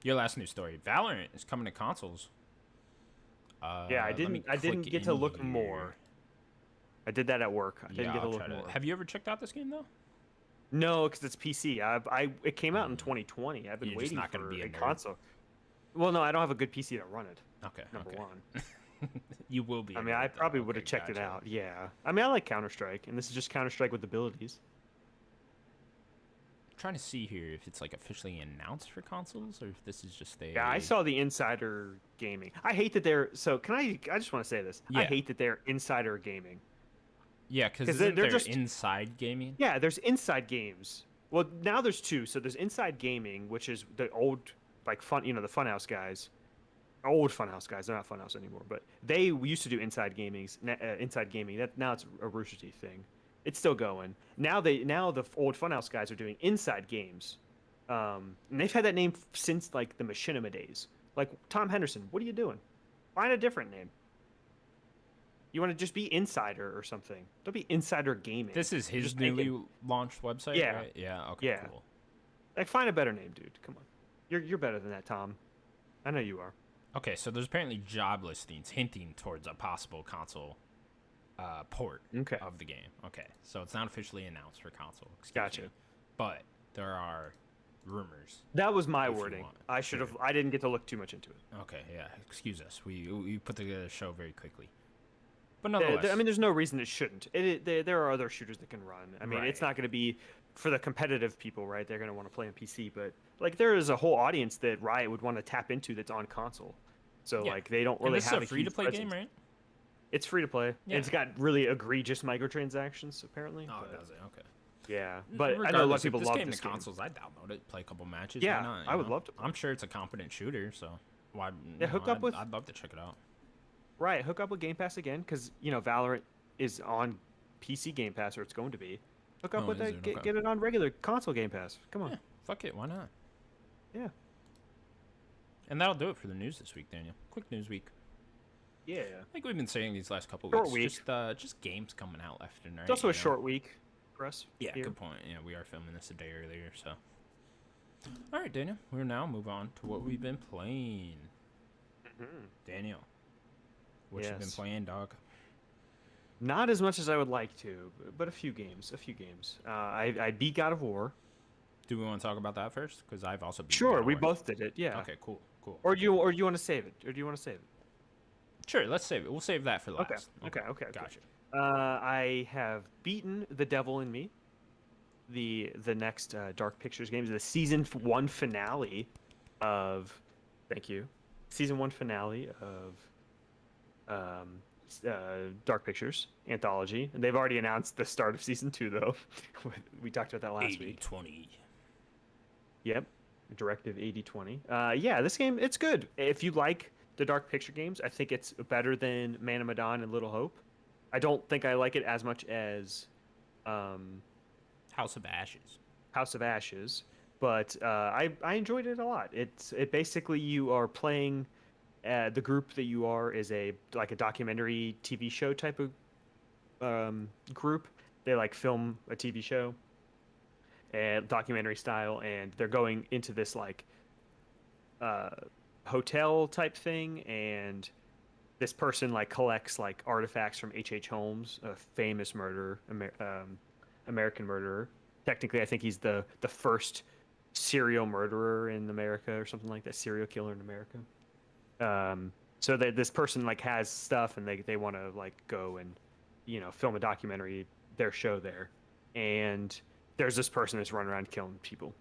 Your last news story: Valorant is coming to consoles. Yeah, I let me didn't click get to in look here. more. I did that at work. I didn't get to I'll look try more. Have you ever checked out this game though? No, because it's PC. It came out in 2020. I've been You're just waiting not gonna for be a a nerd. console. Well, no, I don't have a good PC to run it. Okay. Number okay. one. You will be. I a mean, nerd, I though. probably would have Okay, checked it gotcha. out. Yeah. I mean, I like Counter Strike, and this is just Counter Strike with abilities. Trying to see here if it's like officially announced for consoles or if this is just a. Yeah, I saw the Insider Gaming. I hate that they're so. Can I? I just want to say this. I Yeah. hate that they're Insider Gaming. Yeah, because 'Cause they're they're just just- inside gaming. Yeah, there's Inside Games. Well, now there's 2. So there's Inside Gaming, which is the old, like fun, the Funhouse guys, old Funhouse guys. They're not Funhouse anymore, but they used to do Inside Inside Gaming. That now it's a Rooster Teeth thing. It's still going. Now the old Funhouse guys are doing Inside Games, and they've had that name since like the Machinima days. Like Tom Henderson, what are you doing? Find a different name. You want to just be Insider or something? Don't be Insider Gaming. This is his Just make newly it- launched website, Yeah. right? Yeah. Okay. Yeah. Cool. Like, find a better name, dude. Come on. You're better than that, Tom. I know you are. Okay, so there's apparently job listings hinting towards a possible console port Okay. of the game. Okay, so it's not officially announced for console. Gotcha. Me, but there are rumors. That was my If you wording. want. I should have. I didn't get to look too much into it. Okay, yeah. Excuse us. We put together a show very quickly. But nonetheless, I mean, there's no reason it shouldn't. There are other shooters that can run. I mean, it's Right. not going to be for the competitive people, right? They're going to want to play on PC, but like there is a whole audience that Riot would want to tap into that's on console. So Yeah. like they don't and really this is have a free to play huge game, presence. right? It's free to play. Yeah. It's got really egregious microtransactions apparently. Oh, but, does it? Okay. Yeah, but I know a lot of Regardless, people if love came this to consoles, I'd download it, play a couple matches. Yeah, Why not, I would love to play. I'm sure it's a competent shooter, so why? Yeah, hook up with. I'd love to check it out. Right, hook up with Game Pass again, because Valorant is on PC Game Pass, or it's going to be. Hook up with is that. it? Get, Okay. get it on regular console Game Pass. Come on. Yeah, fuck it, why not? Yeah. And that'll do it for the news this week, Daniel. Quick news week. Yeah. I think we've been saying these last couple Short weeks, week. just games coming out left and right. It's also you a know? short week for us. Yeah, here. good point. Yeah, we are filming this a day earlier, so. All right, Daniel. We'll now move on to what we've been playing. Daniel, what you been Yes. playing, dog? Not as much as I would like to, but a few games. I beat God of War. Do we want to talk about that first? Because I've also beaten Sure, God of we War. both did it. Yeah. Okay, cool. Or do you want to save it? Sure, let's save it. We'll save that for last. Okay. Gotcha. I have beaten The Devil in Me, the next Dark Pictures games, the season 1 finale of. Thank you. Season 1 finale of Dark Pictures anthology, and they've already announced the start of season 2 though. We talked about that last week. 80-20. Yep. Directive 80/20. Yeah, this game, it's good. If you like the Dark Picture games, I think it's better than Man of Medan and Little Hope. I don't think I like it as much as House of Ashes. House of Ashes, but I enjoyed it a lot. It basically, you are playing the group that you are is a documentary TV show type of group. They like film a TV show and documentary style, and they're going into this hotel type thing, and this person collects artifacts from H.H. Holmes, a famous murderer, American murderer. Technically, I think he's the first serial murderer in America or something like that, serial killer in America. So this person has stuff, and they want to go and film a documentary, their show there, and there's this person that's running around killing people.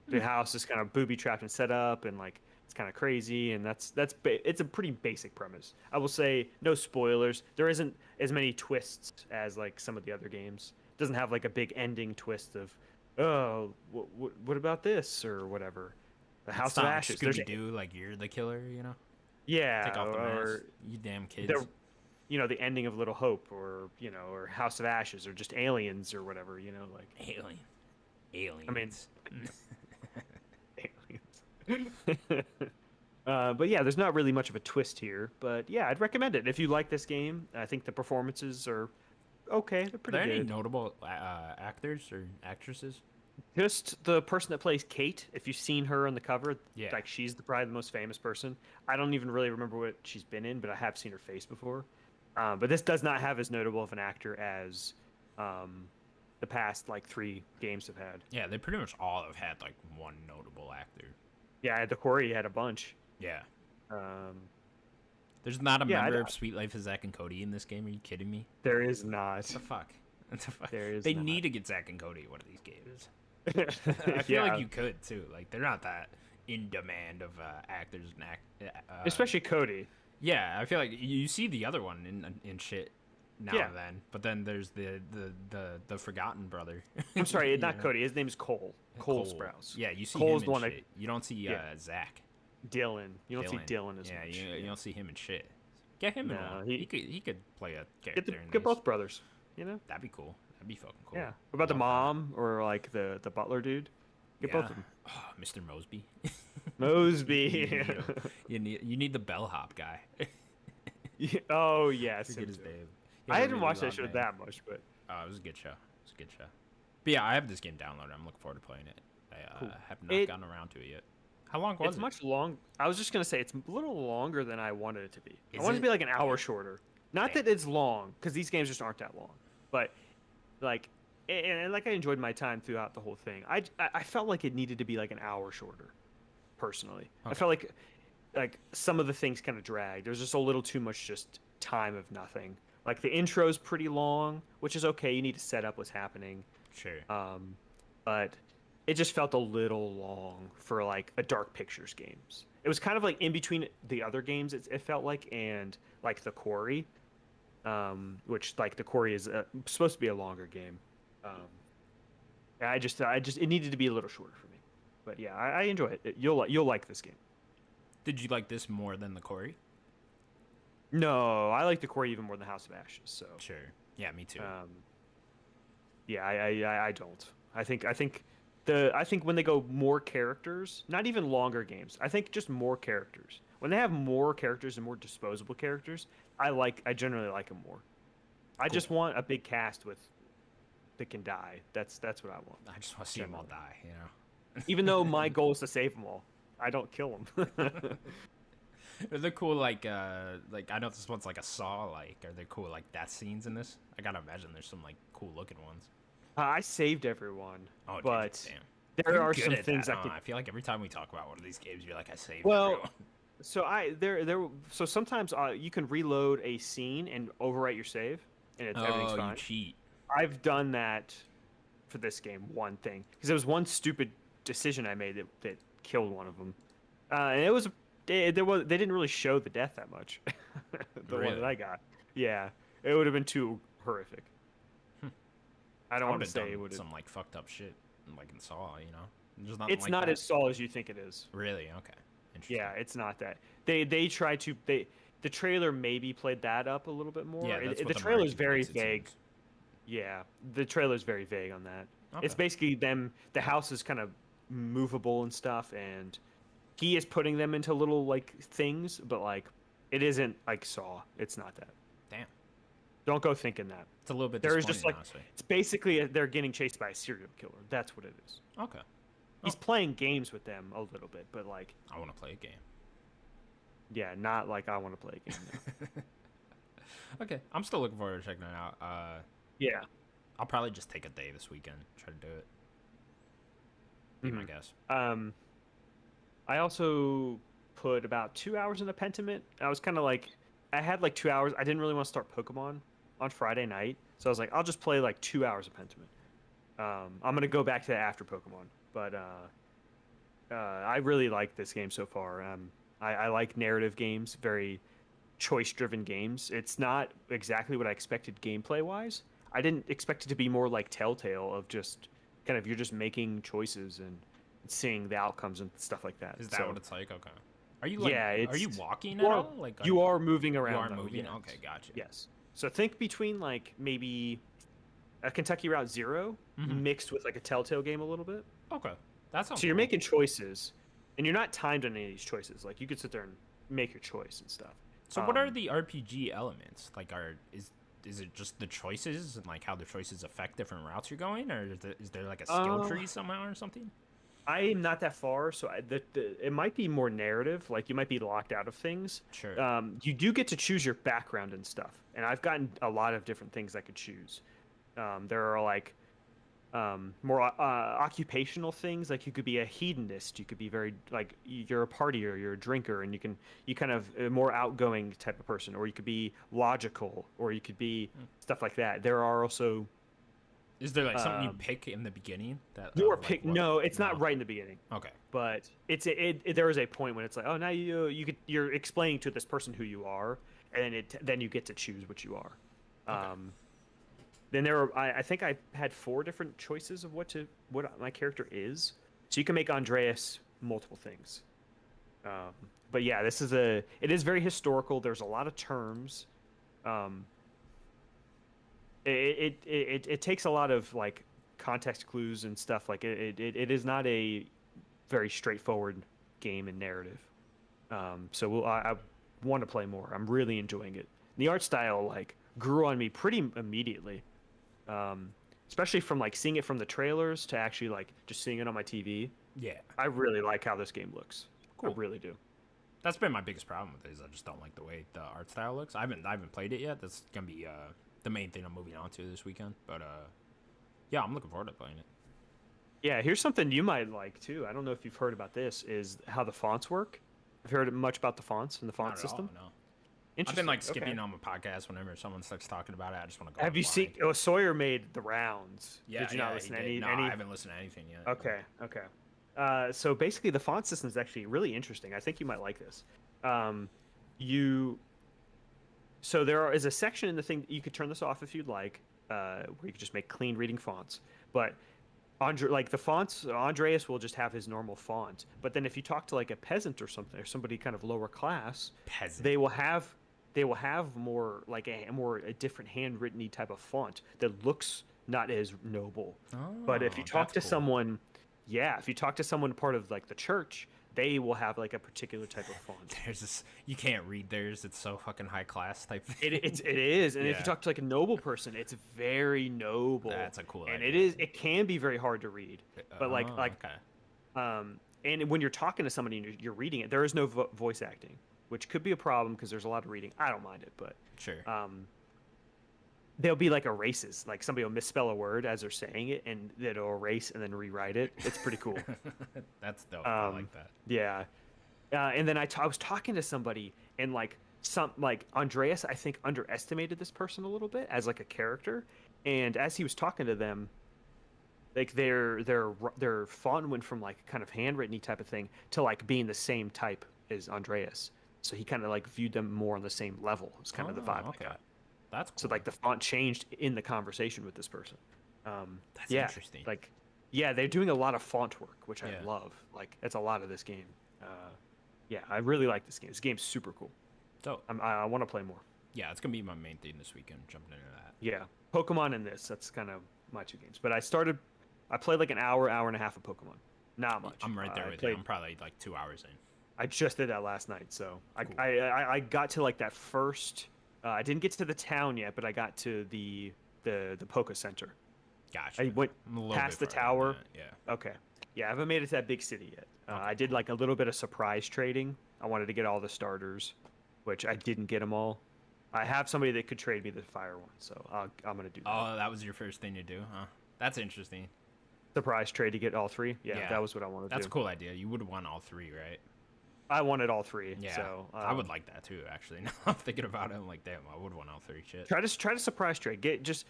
The house is kind of booby trapped and set up, and it's kind of crazy, and it's a pretty basic premise. I will say, no spoilers. There isn't as many twists as some of the other games. It doesn't have a big ending twist of, oh, what about this or whatever. The House of Ashes. Scooby-Doo, you're the killer, Yeah, Take off the mask, or you damn kids. The ending of Little Hope, or or House of Ashes, or just Aliens or whatever. Aliens. I mean, aliens. But yeah, there's not really much of a twist here. But yeah, I'd recommend it if you like this game. I think the performances are okay. They're pretty Are there good. any notable actors or actresses? Just the person that plays Kate. If you've seen her on the cover, Yeah. she's probably the most famous person. I don't even really remember what she's been in, but I have seen her face before. But this does not have as notable of an actor as the past 3 games have had. Yeah, they pretty much all have had one notable actor. Yeah, the Quarry had a bunch. Yeah. Um, There's not a Yeah, member of Sweet Life of Zack and Cody in this game. Are you kidding me? there is not. What the fuck? What the fuck? There is They not. need to get Zack and Cody in one of these games. I feel Yeah. like you could too. They're not that in demand of actors and Especially Cody. Yeah, I feel like you see the other one in shit now Yeah. and then, but then there's the forgotten brother. I'm sorry, You not know? Cody. His name is Cole. Cole Sprouse. Yeah, you see Cole's him the one in that- shit. You don't see Yeah. Zach. Dylan. You don't see Dylan as Yeah, much. you don't see him in shit. Get him in No, one. he- He could play a character in Get these. both brothers. That'd be cool. That'd be fucking cool. Yeah. What about the Love mom or the butler dude? that. Get both of them. Oh, Mr. Mosby. Mosby. you need the bellhop guy. Oh yes. Forget him his too. name. I hadn't watched that show that much, but Oh, it was a good show. It was a good show. But yeah, I have this game downloaded. I'm looking forward to playing it. I Cool. have not gotten around to it yet. How long was it's it? much long. I was just gonna say it's a little longer than I wanted it to be. Is I wanted it to it? be an hour shorter. Not Damn. that it's long, because these games just aren't that long. But and I enjoyed my time throughout the whole thing. I felt like it needed to be an hour shorter. Personally, I Okay. felt like some of the things kind of dragged. There's just a little too much just time of nothing. The intro's pretty long, which is okay. You need to set up what's happening. Sure. But it just felt a little long for a Dark Pictures games. It was kind of in between the other games. It felt like, and the Quarry. which like the Quarry is supposed to be a longer game. I just it needed to be a little shorter for me. But yeah, I enjoy it. You'll like this game. Did you like this more than the Quarry? No, I like the Quarry even more than House of Ashes. So Sure. Yeah, me too. yeah, I don't. I think when they go more characters, not even longer games. I think just more characters. When they have more characters and more disposable characters, I generally like them more. I just want a big cast that can die. That's what I want. I just want to see them all die, you know. Even though my goal is to save them all, I don't kill them. Are they cool like I know this one's like a Saw like are there cool like death scenes in this? I gotta imagine there's some like cool looking ones. I saved everyone, Oh, but damn. there You're are good some at things that, I could. I feel like every time we talk about one of these games, you're like, I saved Well, everyone. so so sometimes you can reload a scene and overwrite your save, and everything's fine. You cheat. I've done that for this game. One thing, because there was one stupid decision I made that killed one of them, and it was they didn't really show the death that much. The one that I got, yeah, it would have been too horrific. I don't want to say it would some like fucked up shit like in Saw, you know. There's it's like not that. as Saw as you think it is. Really okay. Interesting. Yeah, it's not that. They try to the trailer maybe played that up a little bit more. Yeah, that's what the the trailer's marketing very makes it vague. seem. Yeah, the trailer's very vague on that. Okay. It's basically them. The house is kind of movable and stuff, and he is putting them into little like things, but like it isn't like Saw. It's not that. Damn. Don't go thinking that. It's a little bit There is disappointing, just like honestly. it's basically they're getting chased by a serial killer. That's what it is. Okay. He's playing games with them a little bit, but like I want to play a game. yeah, not like I want to play a game. No. Okay. I'm still looking forward to checking it out. Yeah. I'll probably just take a day this weekend, try to do it. Be my guess. I also put about 2 hours into Pentiment. I was kind of like, I had like 2 hours. I didn't really want to start Pokemon on Friday night, so I was like, I'll just play like 2 hours of Pentiment. I'm gonna go back to that after Pokemon, but I really like this game so far. I like narrative games, very choice-driven games. It's not exactly what I expected gameplay-wise. I didn't expect it to be more like Telltale of just kind of you're just making choices and seeing the outcomes and stuff like that. Is that what it's like? Okay. Are you like? Yeah, Are you walking you at are- all? Like you are moving You around. are though, moving. yes. Okay, gotcha. Yes. So think between like maybe a Kentucky Route Zero mixed with like a Telltale game a little bit. Okay. That sounds. So you're cool. making choices, and you're not timed on any of these choices. Like you could sit there and make your choice and stuff. So what are the RPG elements? Like, is it just the choices and like how the choices affect different routes you're going, or is there like a skill tree somehow or something? I'm not that far, so it might be more narrative. Like you might be locked out of things. Sure. You do get to choose your background and stuff, and I've gotten a lot of different things I could choose. There are like more occupational things. Like you could be a hedonist. You could be very like you're a partier, you're a drinker, and you kind of a more outgoing type of person, or you could be logical, or you could be stuff like that. There are also Is there like something you pick in the beginning that you are like, pick. what- No, it's not right in the beginning. Okay. But there is a point when it's like, oh, now you're explaining to this person who you are, and then you get to choose what you are. Okay. Then I think I had 4 different choices of what my character is. So you can make Andreas multiple things. But yeah, it is very historical. There's a lot of terms. It takes a lot of like context clues and stuff. Like it is not a very straightforward game and narrative. So I want to play more. I'm really enjoying it. The art style like grew on me pretty immediately. Especially from like seeing it from the trailers to actually like just seeing it on my TV. Yeah. I really like how this game looks. Cool. I really do. That's been my biggest problem with it. Is I just don't like the way the art style looks. I haven't played it yet. That's gonna be the main thing I'm moving on to this weekend. But yeah, I'm looking forward to playing it. Yeah, here's something you might like too. I don't know if you've heard about this. Is how the fonts work. Have you heard much about the fonts and the font Not at all, system? no. I've Interesting. been like skipping Okay. on my podcast whenever someone starts talking about it. I just want to go. Have you seen? blind. Oh, Sawyer made the rounds. Yeah. Did you not yeah, listen he to did. any? No, any? I haven't listened to anything yet. Okay. So basically, the font system is actually really interesting. I think you might like this. You So there is a section in the thing that you could turn this off if you'd like, where you could just make clean reading fonts. But like the fonts, Andreas will just have his normal font. But then if you talk to like a peasant or something, or somebody kind of lower class, Peasant. they will have more like a different handwritten-y type of font that looks not as noble. But if you talk to cool. someone, if you talk to someone part of like the church, they will have like a particular type of font. There's this, you can't read theirs. It's so fucking high class type thing. It is, and if Yeah. you talk to like a noble person, it's very noble. That's a cool and idea. it can be very hard to read. But Okay. and when you're talking to somebody and you're reading it, there is no voice acting, which could be a problem because there's a lot of reading. I don't mind it, but Sure. there'll be like erases, like somebody will misspell a word as they're saying it, and it'll erase and then rewrite it. It's pretty cool. That's dope. I like that. Yeah. And then I was talking to somebody, and like Andreas, I think, underestimated this person a little bit as like a character. And as he was talking to them, like their font went from like kind of handwritten type of thing to like being the same type as Andreas. So he kind of like viewed them more on the same level. It's kind of the vibe I got. That's cool. So like the font changed in the conversation with this person. That's interesting. Like, they're doing a lot of font work, which I Yeah. love. Like, it's a lot of this game. I really like this game. This game's super cool. So I want to play more. yeah, it's gonna be my main thing this weekend. Jumping into that. Yeah, Pokemon and this. That's kind of my two games. But I played like an hour and a half of Pokemon. Not much. I'm right there with you. I'm probably like 2 hours in. I just did that last night, so Cool. I got to like that first. I didn't get to the town yet, but I got to the Poke Center. Gotcha. I went I'm a little past the bit farther tower. than that, Yeah. Okay. Yeah, I haven't made it to that big city yet. Okay, I did like a little bit of surprise trading. I wanted to get all the starters, which I didn't get them all. I have somebody that could trade me the fire one, so I'm gonna do that. Oh, that was your first thing to do, huh? That's interesting. Surprise trade to get all three. Yeah, Yeah. that was what I wanted to That's do. a cool idea. You would want all three, right? I wanted all three. Yeah. So I would like that too, actually. Now I'm thinking about it. I'm like, damn, I would want all three. Shit. try to surprise trade. Get just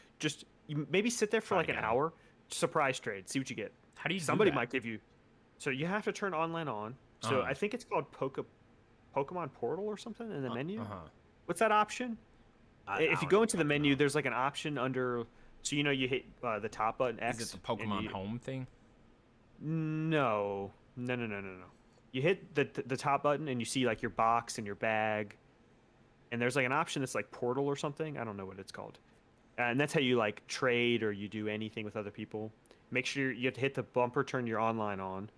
you maybe sit there for Try to like an get 'em. hour. Surprise trade. See what you get. How do you? Somebody do that? might give you. So you have to turn online on. So Uh-huh. I think it's called Pokemon Portal or something in the menu. Uh-huh. What's that option? If you go into the menu, there's like an option under. So you hit the top button X. Is it the and Pokemon Home thing? No. You hit the top button and you see like your box and your bag, and there's like an option that's like Portal or something. I don't know what it's called, and that's how you like trade or you do anything with other people. Make sure you have to hit the bumper, turn your online on.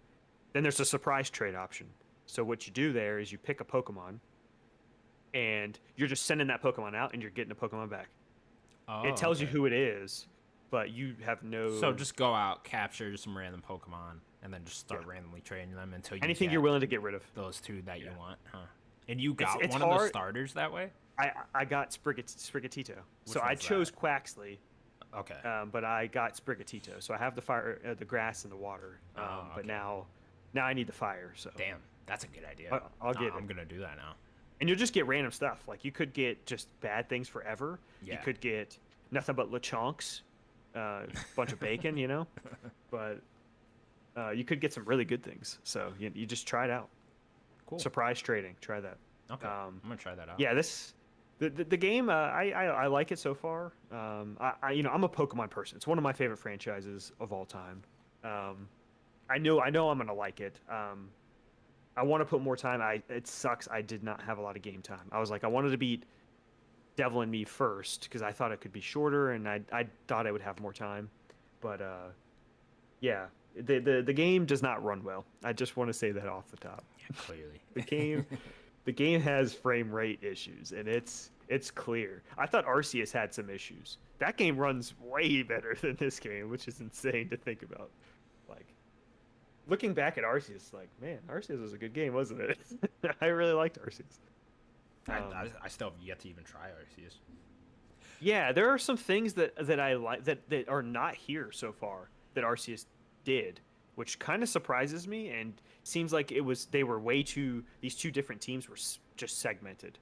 Then there's a surprise trade option. So what you do there is you pick a Pokemon, and you're just sending that Pokemon out, and you're getting a Pokemon back. Oh, It tells you okay. who it is, but you have no. So just go out, capture some random Pokemon, and then just start randomly trading them until you anything get you're willing to get rid of. those two that you Yeah. want, huh? And you got it's one of the hard- starters that way? I got Sprigatito. Which So I one's chose that? Quaxley, Okay. but I got Sprigatito. So I have the fire, the grass, and the water. Oh, But okay. now I need the fire. So Damn, that's a good idea. I'll get I'm it. gonna do that now. And you'll just get random stuff. Like you could get just bad things forever. You Yeah. could get nothing but LeChonks, bunch of bacon, But you could get some really good things. So you just try it out. Cool. Surprise trading. Try that. Okay. I'm gonna try that out. Yeah, the game I like it so far. I'm a Pokemon person. It's one of my favorite franchises of all time. I know I'm gonna like it. I want to put more time. It sucks I did not have a lot of game time. I was like I wanted to beat Devil and Me first because I thought it could be shorter and I thought I would have more time. But yeah, the game does not run well. I just want to say that off the top. Yeah, clearly. The game has frame rate issues, and it's clear. I thought Arceus had some issues. That game runs way better than this game, which is insane to think about. Like, looking back at Arceus, like, man, Arceus was a good game, wasn't it? I really liked Arceus. I still have yet to even try Arceus. Yeah, there are some things that I like that are not here so far that Arceus did, which kind of surprises me and seems like these two different teams were just segmented.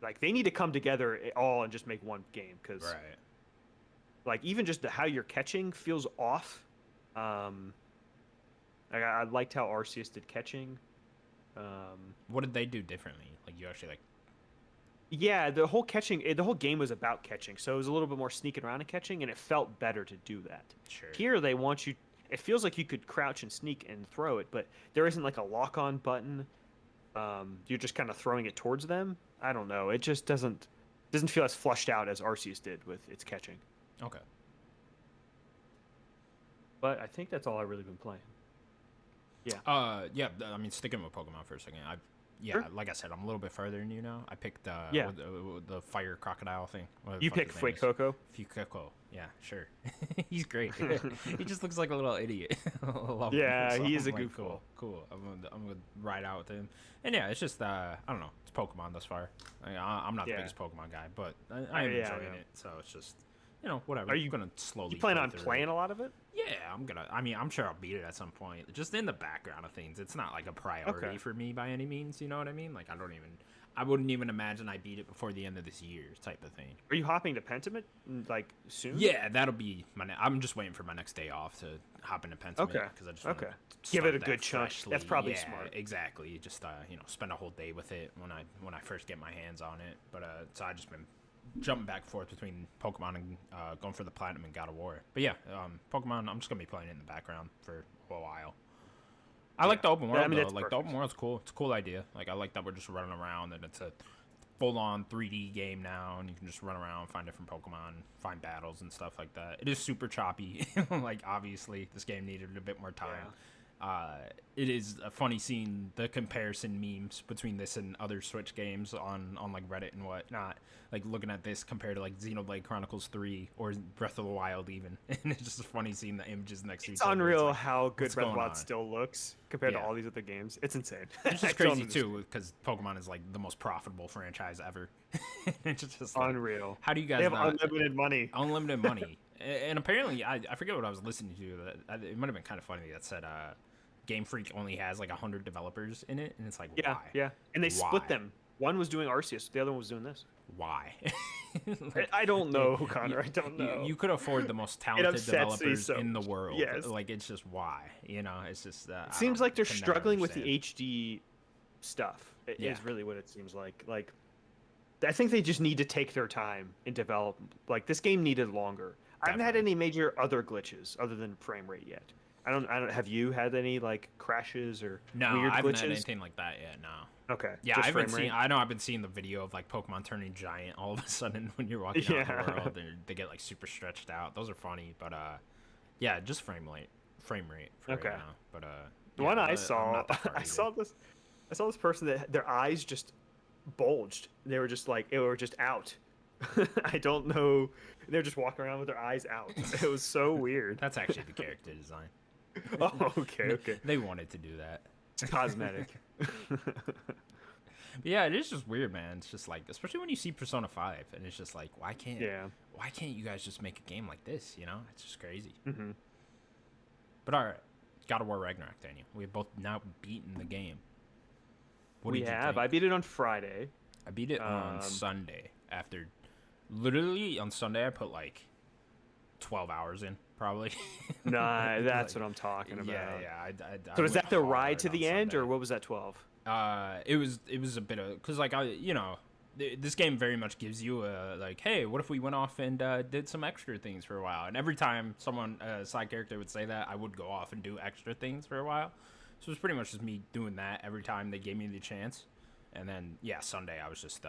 Like they need to come together all and just make one game because Right. like even just how you're catching feels off. I liked how Arceus did catching. What did they do differently? Like you actually like Yeah, the whole catching, the whole game was about catching, so it was a little bit more sneaking around and catching, and it felt better to do that. Sure. Here, they want you. It feels like you could crouch and sneak and throw it, but there isn't like a lock-on button. You're just kind of throwing it towards them. I don't know. It just doesn't feel as flushed out as Arceus did with its catching. Okay. But I think that's all I've really been playing. Yeah. Yeah. I mean, sticking with Pokemon for a second. Sure. Like I said, I'm a little bit further than you now. I picked the fire crocodile thing. You picked Fuecoco? Fuecoco. Yeah, sure. He's great. He just looks like a little idiot. Yeah, he is a like, goofball. Cool. I'm gonna ride out with him. And yeah, it's just I don't know. It's Pokemon thus far. I'm not the biggest Pokemon guy, but I'm enjoying it. So it's just whatever. Are you gonna slowly? You plan on playing a lot of it? Yeah, I'm sure I'll beat it at some point. Just in the background of things. It's not like a priority for me by any means. You know what I mean? Like I wouldn't even imagine I beat it before the end of this year, type of thing. Are you hopping to Pentiment like soon? Yeah, that'll be I'm just waiting for my next day off to hop into Pentiment. Okay. Because I just give it a good chunk. That's probably smart. Exactly. Just spend a whole day with it when I first get my hands on it. But so I just been jumping back and forth between Pokemon and going for the Platinum and God of War. But yeah, Pokemon, I'm just gonna be playing it in the background for a while. I like the open world though. Like perfect. The open world's cool. It's a cool idea. Like I like that we're just running around and it's a full-on 3D game now, and you can just run around, find different Pokemon, find battles and stuff like that. It is super choppy. Like obviously, this game needed a bit more time. Yeah. It is funny seeing the comparison memes between this and other Switch games on like Reddit and whatnot. Like looking at this compared to like Xenoblade Chronicles 3 or Breath of the Wild even. And it's just funny seeing the images next to each other. It's unreal how good Breath of the Wild still looks compared to all these other games. It's insane. It's just crazy too because Pokemon is like the most profitable franchise ever. It's just like, unreal. How do you guys They have unlimited money. Unlimited money. And apparently, I forget what I was listening to. It might have been kind of funny that said Game Freak only has like 100 developers in it, and it's like, why? Yeah, and they split them. One was doing Arceus, the other one was doing this. Why? Like, I don't know, Connor. I don't know. You could afford the most talented developers in the world. Yes. Like, it's just why? It's just. It seems like they're struggling with the HD stuff. Is really what it seems like. Like, I think they just need to take their time and develop. Like, this game needed longer. I haven't had any major other glitches other than frame rate yet. I don't. Have you had any like crashes or weird glitches? I haven't had anything like that yet. No. Okay. Yeah, I know I've been seeing the video of like Pokemon turning giant all of a sudden when you're walking out in the world. They get like super stretched out. Those are funny, but yeah, just frame rate for right now. But the one I saw this person that their eyes just bulged. They were just out. I don't know. They're just walking around with their eyes out. It was so weird. That's actually the character design. Oh, okay. They wanted to do that. It's cosmetic. But yeah, it is just weird, man. It's just like, especially when you see Persona 5, and it's just like, why can't you guys just make a game like this? It's just crazy. Mm-hmm. But all right, God of War Ragnarok, Daniel. We have both now beaten the game. What did you think? I beat it on Friday. I beat it on Sunday. After, literally on Sunday, I put like 12 hours in, probably. Nah, that's what I'm talking about. Yeah. So was that the ride to the end, or what was that 12? It was a bit of, because like this game very much gives you a like, hey, what if we went off and did some extra things for a while? And every time a side character would say that, I would go off and do extra things for a while. So it was pretty much just me doing that every time they gave me the chance. And then Sunday I was just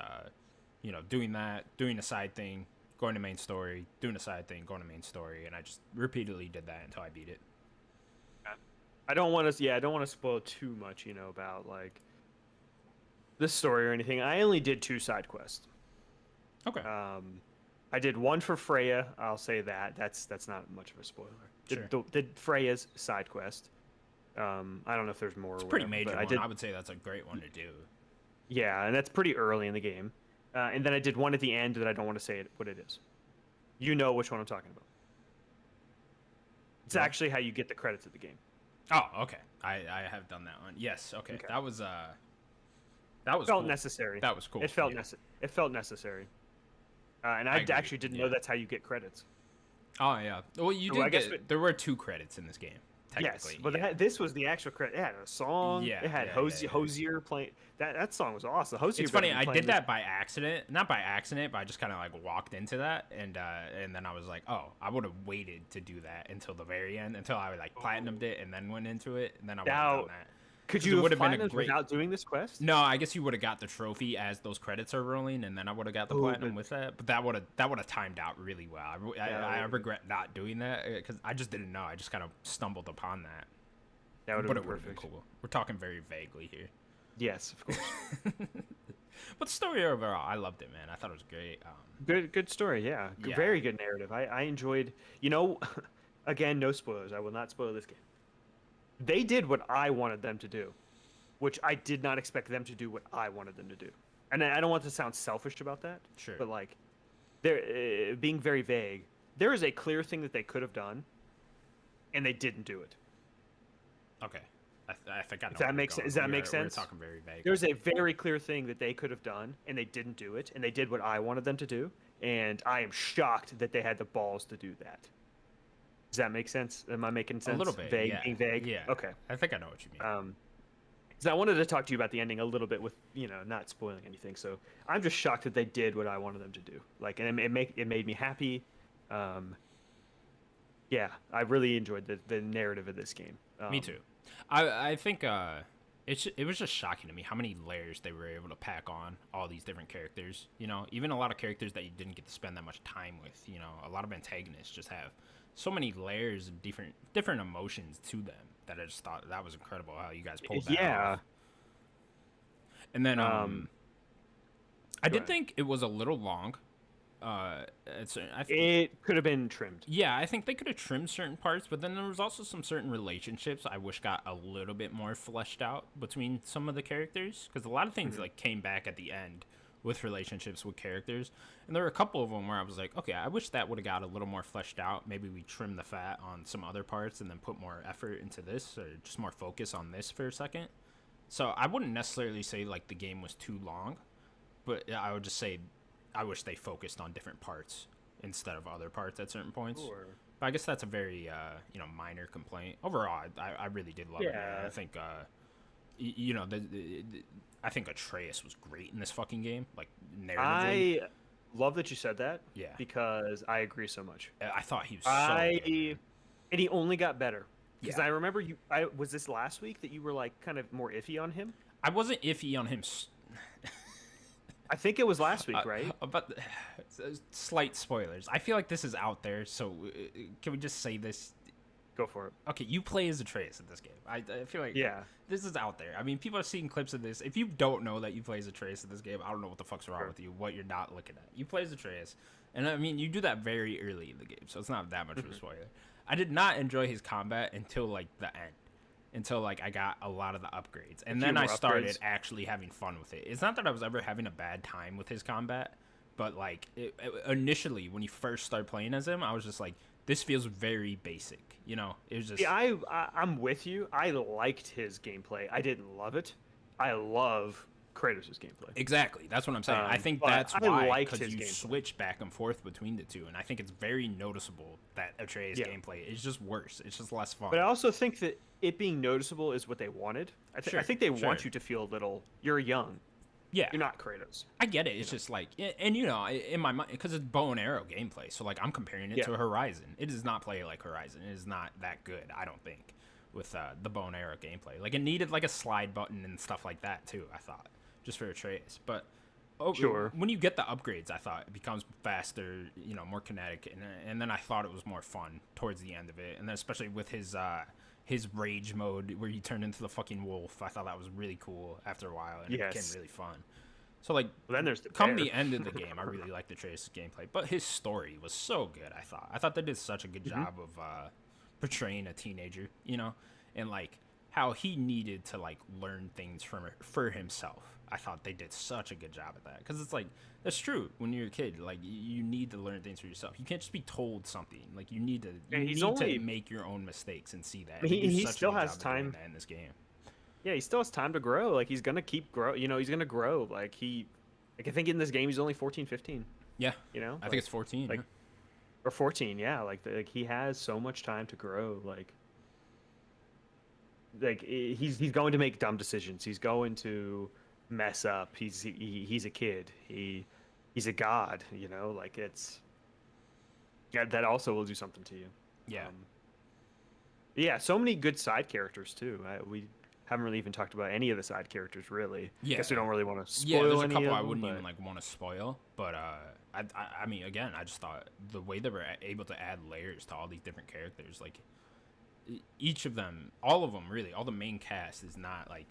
doing that, doing a side thing, going to main story, doing a side thing, going to main story, and I just repeatedly did that until I beat it. I don't want to spoil too much, about like this story or anything. I only did 2 side quests. Okay. I did one for Freya. I'll say that. That's not much of a spoiler. Sure. Did Freya's side quest. I don't know if there's more. It's a pretty major one. I would say that's a great one to do. Yeah, and that's pretty early in the game. And then I did one at the end that I don't want to say what it is. You know which one I'm talking about. It's actually how you get the credits of the game. Oh, okay. I have done that one. Yes. Okay. That was felt cool. Necessary. That was cool. It felt necessary. And I actually didn't know that's how you get credits. Oh yeah. Well, you So I did guess get. There were 2 credits in this game. Yes, Technically, but yeah. this was the actual credit. It had a song. Yeah, It had yeah, Hosier, yeah, yeah. Hosier playing. That song was awesome. Hosier. It's funny. I did that by accident. Not by accident, but I just kind of like walked into that, and then I was like, oh, I would have waited to do that until the very end, until I like platinumed it, and then went into it, and then I would have done that. Could you have platinumed without doing this quest? No, I guess you would have got the trophy as those credits are rolling, and then I would have got the platinum with that. But that would have timed out really well. I regret not doing that because I just didn't know. I just kind of stumbled upon that. That would have been cool. We're talking very vaguely here. Yes, of course. But the story overall, I loved it, man. I thought it was great. Good story, yeah. Very good narrative. I enjoyed. Again, no spoilers. I will not spoil this game. They did what I wanted them to do, which I did not expect them to do what I wanted them to do. And I don't want to sound selfish about that. Sure. But like, they're being very vague. There is a clear thing that they could have done, and they didn't do it. Okay. I think I know. Does that make sense? We're talking very vague. There's a very clear thing that they could have done, and they didn't do it, and they did what I wanted them to do, and I am shocked that they had the balls to do that. Does that make sense? Am I making sense? A little bit. Vague, yeah. being vague? Yeah. Okay. I think I know what you mean. So I wanted to talk to you about the ending a little bit with, not spoiling anything. So I'm just shocked that they did what I wanted them to do. Like, and it made me happy. Yeah, I really enjoyed the narrative of this game. Me too. I think it was just shocking to me how many layers they were able to pack on all these different characters. Even a lot of characters that you didn't get to spend that much time with. A lot of antagonists just have so many layers of different emotions to them that I just thought that was incredible how you guys pulled that off. And then I did think it was a little long. It could have been trimmed. Yeah, I think they could have trimmed certain parts, but then there was also some certain relationships I wish got a little bit more fleshed out between some of the characters, because a lot of things like came back at the end with relationships with characters, and there were a couple of them where I was like, okay, I wish that would have got a little more fleshed out. Maybe we trim the fat on some other parts and then put more effort into this, or just more focus on this for a second. So I wouldn't necessarily say like the game was too long, but I would just say I wish they focused on different parts instead of other parts at certain points. Sure. But I guess that's a very minor complaint. Overall, I really did love it. Man. I think I think Atreus was great in this fucking game. Like narratively. I love that you said that. Yeah. Because I agree so much. I thought he was so good. And he only got better. Because Yeah. I remember was this last week that you were like kind of more iffy on him? I wasn't iffy on him. I think it was last week, right? But slight spoilers. I feel like this is out there, so can we just say this? Go for it. Okay, you play as Atreus in this game. I feel like this is out there. I mean, people are seeing clips of this. If you don't know that you play as Atreus in this game, I don't know what the fuck's wrong with you, what you're not looking at. You play as Atreus, and I mean, you do that very early in the game, so it's not that much of a spoiler. I did not enjoy his combat until like the end. Until like I got a lot of the upgrades, and then I started actually having fun with it. It's not that I was ever having a bad time with his combat, but like initially when you first start playing as him, I was just like, this feels very basic. It was just. Yeah, I'm with you. I liked his gameplay. I didn't love it. I love Kratos' gameplay. Exactly, that's what I'm saying. I think that's why, because you switch back and forth between the two, and I think it's very noticeable that Atreus' gameplay is just worse. It's just less fun. But I also think that it being noticeable is what they wanted. I think they want you to feel a little. You're young. Yeah, you're not Kratos. I get it. It's just like, and in my mind, because it's bow and arrow gameplay, so like I'm comparing it to Horizon. It does not play like Horizon. It is not that good, I don't think, with the bow and arrow gameplay. Like it needed like a slide button and stuff like that too. I thought. Just for Atreus, but when you get the upgrades, I thought it becomes faster, more kinetic, and then I thought it was more fun towards the end of it, and then especially with his rage mode where he turned into the fucking wolf. I thought that was really cool after a while, and it became really fun. So like, then there's the end of the game, I really liked Atreus' gameplay, but his story was so good. I thought they did such a good job of portraying a teenager, and like how he needed to like learn things for himself. I thought they did such a good job at that, because it's like, that's true. When you're a kid, like you need to learn things for yourself. You can't just be told something. Like you need to make your own mistakes and see that. He still has time in this game. Yeah, he still has time to grow. Like he's gonna keep grow. He's gonna grow. Like I think in this game he's only 14, 15. Yeah. I think it's 14. or 14. Yeah, like he has so much time to grow. He's going to make dumb decisions. He's going to mess up. He's a kid. He's a god. You know, like it's yeah. That also will do something to you. Yeah. Yeah, so many good side characters too. We haven't really even talked about any of the side characters, really. Yeah. Guess we don't really want to spoil Yeah, there's a any couple of I them, wouldn't but... even like want to spoil, but I mean, again, I just thought the way they were able to add layers to all these different characters, like each of them, all of them, really, all the main cast is not like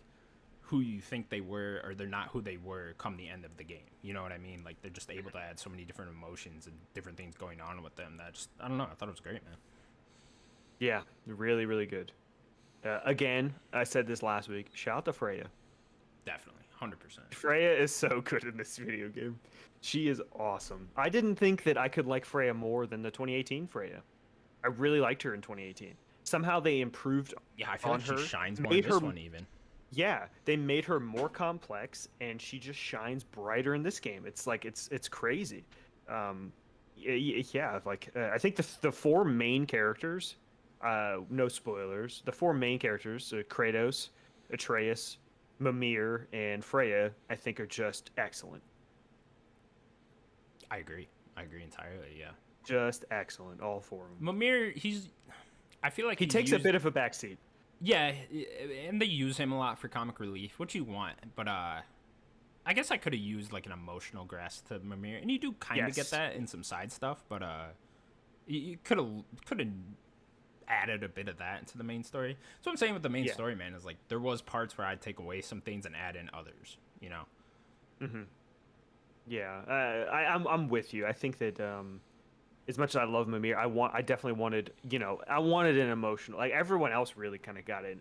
who you think they were, or they're not who they were come the end of the game. You know what I mean? Like they're just able to add so many different emotions and different things going on with them. That just, I don't know. I thought it was great, man. Yeah, really, really good. Again, I said this last week. Shout out to Freya. Definitely, 100%. Freya is so good in this video game. She is awesome. I didn't think that I could like Freya more than the 2018 Freya. I really liked her in 2018. Somehow they improved. Yeah, I feel on like her, she shines more in this one even. Yeah, they made her more complex, and she just shines brighter in this game. It's like it's crazy. Yeah, like I think the four main characters. No spoilers. The four main characters, Kratos, Atreus, Mimir, and Freya, I think are just excellent. I agree entirely. Yeah, just excellent, all four of them. Mimir, I feel like he takes a bit of a backseat. Yeah, and they use him a lot for comic relief, which you want, but I guess I could have used like an emotional grasp to Mimir, and you do kind of get that in some side stuff, but you could have added a bit of that into the main story. So what I'm saying with the main story, man, is like there was parts where I'd take away some things and add in others, you know. Mm-hmm. Yeah, I'm with you. I think that as much as I love Mimir, I definitely wanted, I wanted an emotional, like everyone else really kind of got a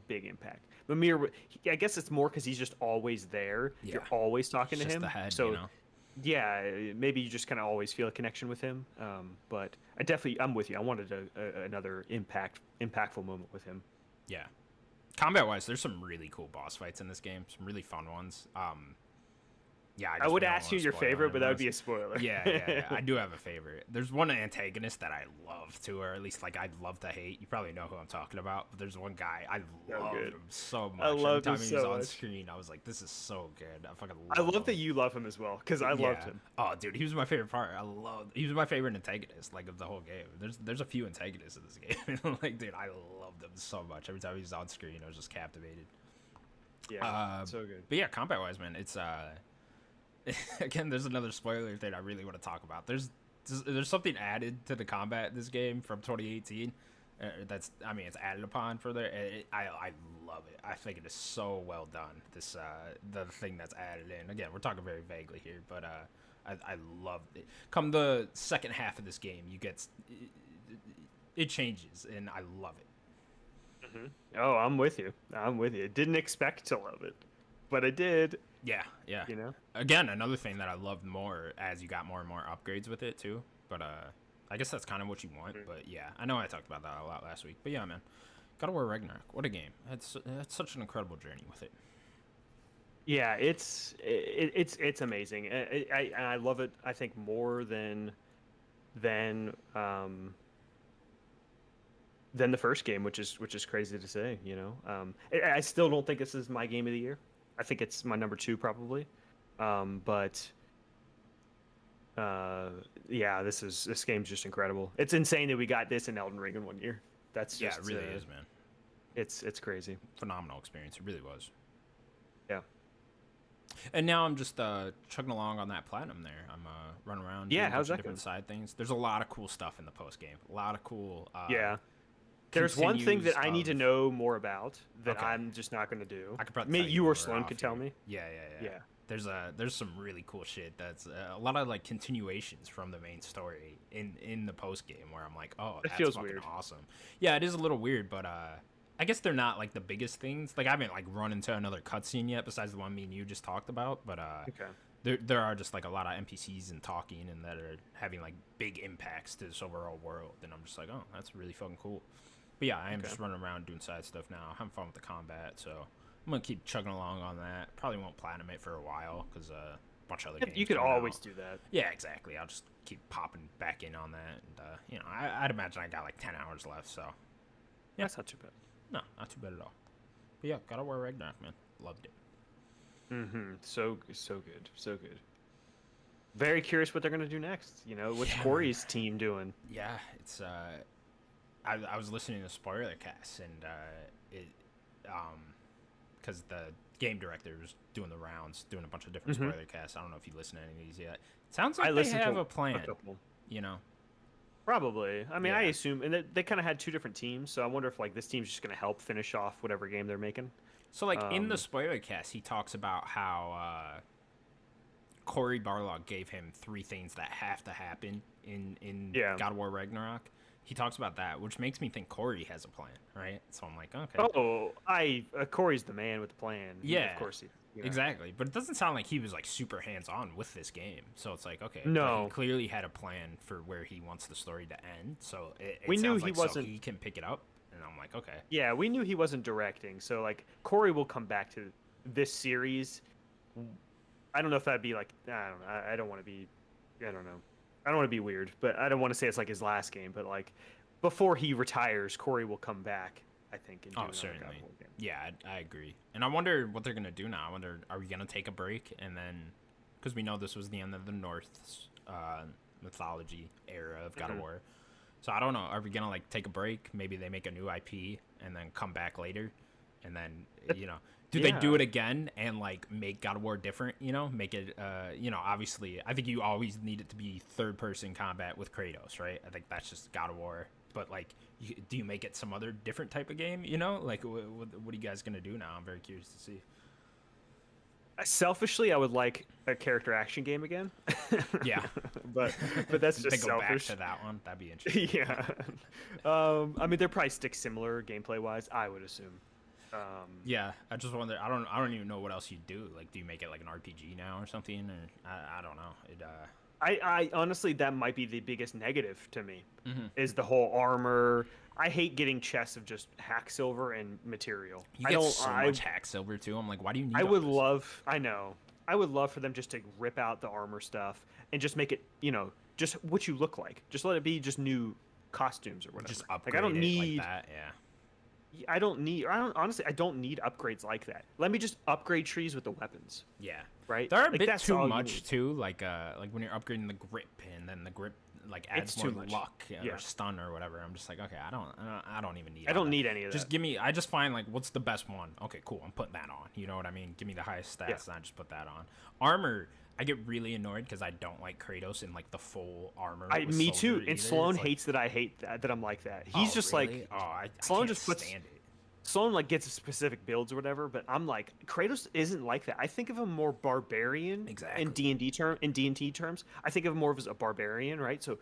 big impact. Mimir, I guess it's more because he's just always there. Yeah. You're always talking to him. The head, so yeah, maybe you just kind of always feel a connection with him. But I'm with you. I wanted another impactful moment with him. Yeah, combat wise, there's some really cool boss fights in this game. Some really fun ones. Yeah, I would ask you your favorite, but that would be a spoiler. Yeah. I do have a favorite. There's one antagonist that I love too, or at least like I'd love to hate. You probably know who I'm talking about, but there's one guy I love him so much. Every time he was on screen, I was like, "This is so good." I fucking love him. That you love him as well, because I loved him. Oh, dude, he was my favorite part. He was my favorite antagonist, like of the whole game. There's a few antagonists in this game. Like, dude, I loved him so much. Every time he was on screen, I was just captivated. Yeah, so good. But yeah, combat wise, man, it's again, there's another spoiler thing I really want to talk about. There's something added to the combat in this game from 2018. It's added upon further. I love it. I think it is so well done. This the thing that's added in. Again, we're talking very vaguely here, but I loved it. Come the second half of this game, it changes, and I love it. Mm-hmm. Oh, I'm with you. Didn't expect to love it, but I did. Yeah. Again, another thing that I loved more as you got more and more upgrades with it too. But I guess that's kind of what you want. Mm-hmm. But yeah, I know I talked about that a lot last week. But yeah, man, God of War Ragnarok, what a game! It's such an incredible journey with it. Yeah, it's amazing. I love it. I think more than the first game, which is crazy to say. I still don't think this is my game of the year. I think it's my number 2 probably, but yeah, this game's just incredible. It's insane that we got this in Elden Ring in 1 year. That's just, it really is, man. It's crazy. Phenomenal experience. It really was. Yeah. And now I'm just chugging along on that platinum there. I'm running around. Yeah, how's that different side things. There's a lot of cool stuff in the post game. A lot of cool. Yeah. There's one thing that I need to know more about that I'm just not going to do. I could probably maybe you or Sloan could tell me. Yeah. There's some really cool shit. That's a lot of like continuations from the main story in the post game where I'm like, oh, that's feels fucking weird. Awesome. Yeah, it is a little weird, but I guess they're not like the biggest things. Like I haven't like run into another cutscene yet besides the one me and you just talked about, but there are just like a lot of NPCs and talking and that are having like big impacts to this overall world, and I'm just like, oh, that's really fucking cool. But yeah, I am just running around doing side stuff now, having fun with the combat, so I'm gonna keep chugging along on that. Probably won't platinum it for a while because bunch of other Yep, games. you could coming always out. do that. Yeah, exactly. I'll just keep popping back in on that, and I'd imagine I got like 10 hours left. So yeah. That's not too bad. No, not too bad at all. But yeah, God of War Ragnarok, man, loved it. So good, so good. Very curious what they're gonna do next. What's Yeah, Corey's team doing? Yeah, it's I was listening to spoiler casts, and it because the game director was doing the rounds, doing a bunch of different spoiler casts. I don't know if you listen to any of these yet. It sounds like they have a plan. You know, Probably. I mean, I Yeah. assume, and they kind of had two different teams, so I wonder if like this team's just gonna help finish off whatever game they're making. so like in the spoiler cast, he talks about how Corey Barlog gave him 3 things that have to happen in God of War Ragnarok. He talks about that, which makes me think Corey has a plan, right? So I'm like, okay. Oh, Corey's the man with the plan. Yeah, of course. Exactly. But it doesn't sound like he was like super hands-on with this game. So it's like, okay, No. he clearly had a plan for where he wants the story to end. So it We knew sounds he like wasn't- so he can pick it up. And I'm like, okay. Yeah, we knew he wasn't directing, so like Corey will come back to this series. I don't know if that'd be like I don't know. I don't want to be. I don't know. I don't want to be weird, but I don't want to say it's like his last game. But like before he retires, Corey will come back. I think. And do another God Certainly. of War game. Yeah, I agree. And I wonder what they're going to do now. I wonder, are we going to take a break? And then, because we know this was the end of the North's mythology era of God of War. So I don't know. Are we going to like take a break? Maybe they make a new IP and then come back later. And then, do they do it again and like make God of War different? Make it, obviously, I think you always need it to be third person combat with Kratos, right? I think that's just God of War. But like, do you make it some other different type of game? Like what are you guys gonna do now? I'm very curious to see. Selfishly, I would like a character action game again. Yeah, but that's just they go selfish. back to that one. That'd be interesting. Yeah. I mean, they're probably stick similar gameplay wise. I would assume. Yeah, I just wonder. I don't even know what else you do. Like, do you make it like an RPG now or something? Or I don't know. It. I honestly, that might be the biggest negative to me, is the whole armor. I hate getting chests of just hack silver and material. You get so much hack silver too. I'm like, why do you need? I would love. I know. I would love for them just to rip out the armor stuff and just make it, just what you look like. Just let it be just new costumes or whatever. Just upgrade like I don't need like that. Yeah. I don't need upgrades like that. Let me just upgrade trees with the weapons. Yeah. Right. They're a like, bit too much too. Like when you're upgrading the grip, and then the grip like adds It's more too much. luck Yeah. or stun or whatever. I'm just like, okay, I don't even need. I don't that. need any of that. Just give me. I just find like what's the best one. Okay, cool. I'm putting that on. You know what I mean? Give me the highest stats, and I just put that on. Armor. I get really annoyed because I don't like Kratos in like the full armor. Me too. Soldier And either. Sloan It's like, hates that I hate that I'm like that. He's just really? like I Sloan can't just puts stand it. Sloan like gets specific builds or whatever, but I'm like Kratos isn't like that. I think of him more barbarian in D&D terms. I think of him more of as a barbarian, right? So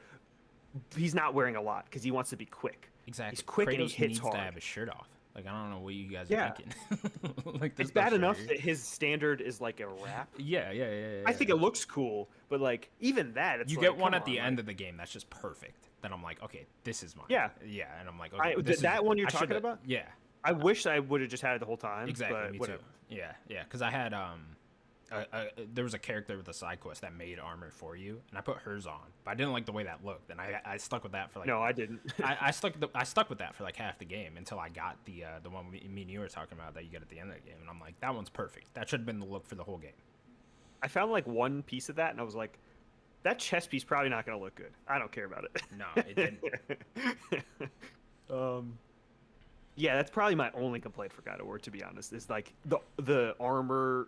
he's not wearing a lot because he wants to be quick. Exactly. He's quick Kratos and he hits needs hard. to have his shirt off. Like I don't know what you guys Yeah. are thinking. Like It's there's no bad enough shirt. that his standard is like a wrap. Yeah. I think it looks cool, but like even that, it's You like, get one come at the on, end like- of the game that's just perfect. Then I'm like, okay, this is mine. Yeah. Yeah, and I'm like, okay, that one you're I talking shoulda- about? Yeah, I wish I would have just had it the whole time. exactly. But Me whatever. too. Yeah, because I had there was a character with a side quest that made armor for you, and I put hers on, but I didn't like the way that looked, and I stuck with that for like No, I didn't. I stuck with that for like half the game until I got the one me and you were talking about that you get at the end of the game, and I'm like, that one's perfect. That should have been the look for the whole game. I found like one piece of that, and I was like, that chest piece probably not gonna look good. I don't care about it. No, it didn't. Yeah, that's probably my only complaint for God of War, to be honest, is like the armor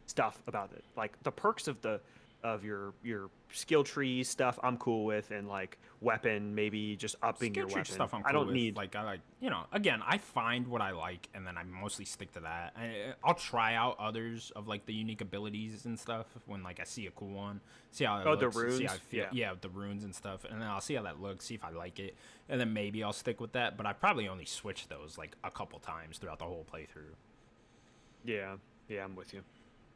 stuff about it. Like the perks of your skill tree stuff I'm cool with, and like weapon, maybe just upping Skill your tree weapon. stuff I'm cool I don't with. need Like I like, again, I find what I like and then I mostly stick to that. I'll try out others of like the unique abilities and stuff when like I see a cool one, see how it the looks, see runes? how I feel. Yeah, the runes and stuff, and then I'll see how that looks, see if I like it, and then maybe I'll stick with that. But I probably only switch those like a couple times throughout the whole playthrough. Yeah, I'm with you.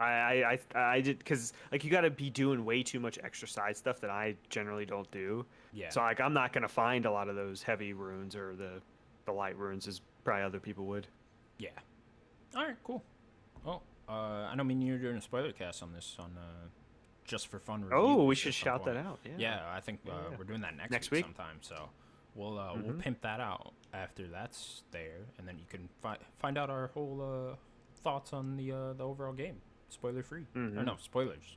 I did, because like you got to be doing way too much extra side stuff that I generally don't do. Yeah. So like I'm not gonna find a lot of those heavy runes or the light runes as probably other people would. Yeah. All right, cool. Well, I know me and you are doing a spoiler cast on this on just for fun review. Oh, we should shout that out. Yeah, I think we're doing that next week sometime. So we'll pimp that out after that's there, and then you can find out our whole thoughts on the overall game, spoiler free. Or no spoilers,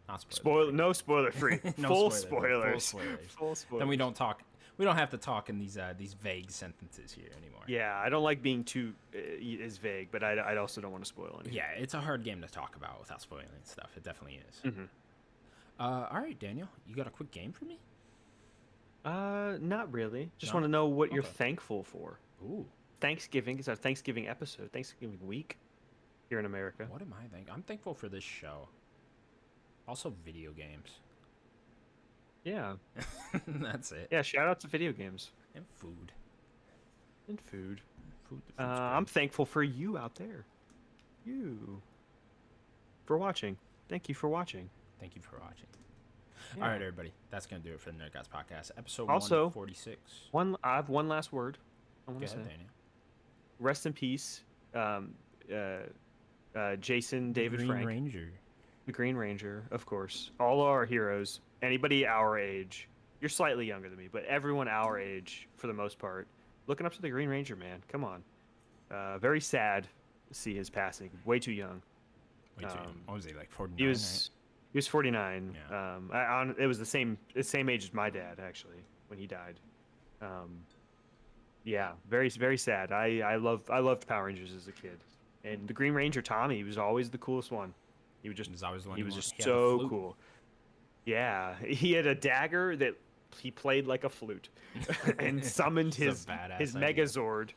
not spoilers. No spoiler free. No Full spoilers. spoilers. Full spoilers. Then we don't talk. We don't have to talk in these vague sentences here anymore. Yeah, I don't like being too is vague, but I also don't want to spoil anything. Yeah, it's a hard game to talk about without spoiling stuff. It definitely is. All right, Daniel, you got a quick game for me? Not really. Just want to know what you're thankful for. Ooh. Thanksgiving is our Thanksgiving episode, Thanksgiving week here in America. What am I thankful? I'm thankful for this show. Also, video games. Yeah. That's it. Yeah, shout out to video games. And food. Food. The I'm thankful for you out there. You. For watching. Thank you for watching. Thank you for watching. Yeah. All right, everybody. That's going to do it for the Nerd Gods Podcast. Episode also, 146. I have one last word I want to say. Daniel. Rest in peace, Jason David Frank. Ranger. The Green Ranger, of course. All our heroes. Anybody our age. You're slightly younger than me, but everyone our age, for the most part. Looking up to the Green Ranger, man. Come on. Very sad to see his passing. Way too young. Way too young. What was he, like 49, He was 49. Yeah. It was the same age as my dad, actually, when he died. Yeah, very, very sad. I loved Power Rangers as a kid. And the Green Ranger, Tommy, he was always the coolest one. He was just so cool. Yeah, he had a dagger that he played like a flute and summoned his Megazord.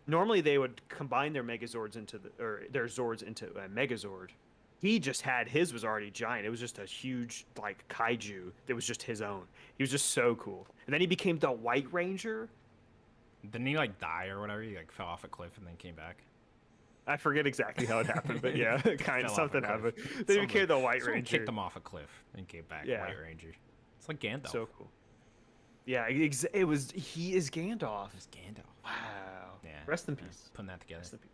Normally they would combine their Megazords into their Zords into a Megazord. He just had his was already giant. It was just a huge like kaiju that was just his own. He was just so cool. And then he became the White Ranger. Didn't he like die or whatever? He like fell off a cliff and then came back. I forget exactly how it happened, but yeah, kind of something happened. Then he became the White Ranger. Kicked him off a cliff and came back. Yeah. White Ranger. It's like Gandalf. So cool. Yeah, it was. He is Gandalf. It's Gandalf. Wow. Yeah. Rest in peace. Putting that together. Rest in peace.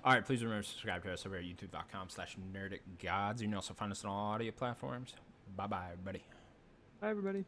All right, please remember to subscribe to us over at youtube.com/nerdicgods. You can also find us on all audio platforms. Bye-bye, everybody. Bye, everybody.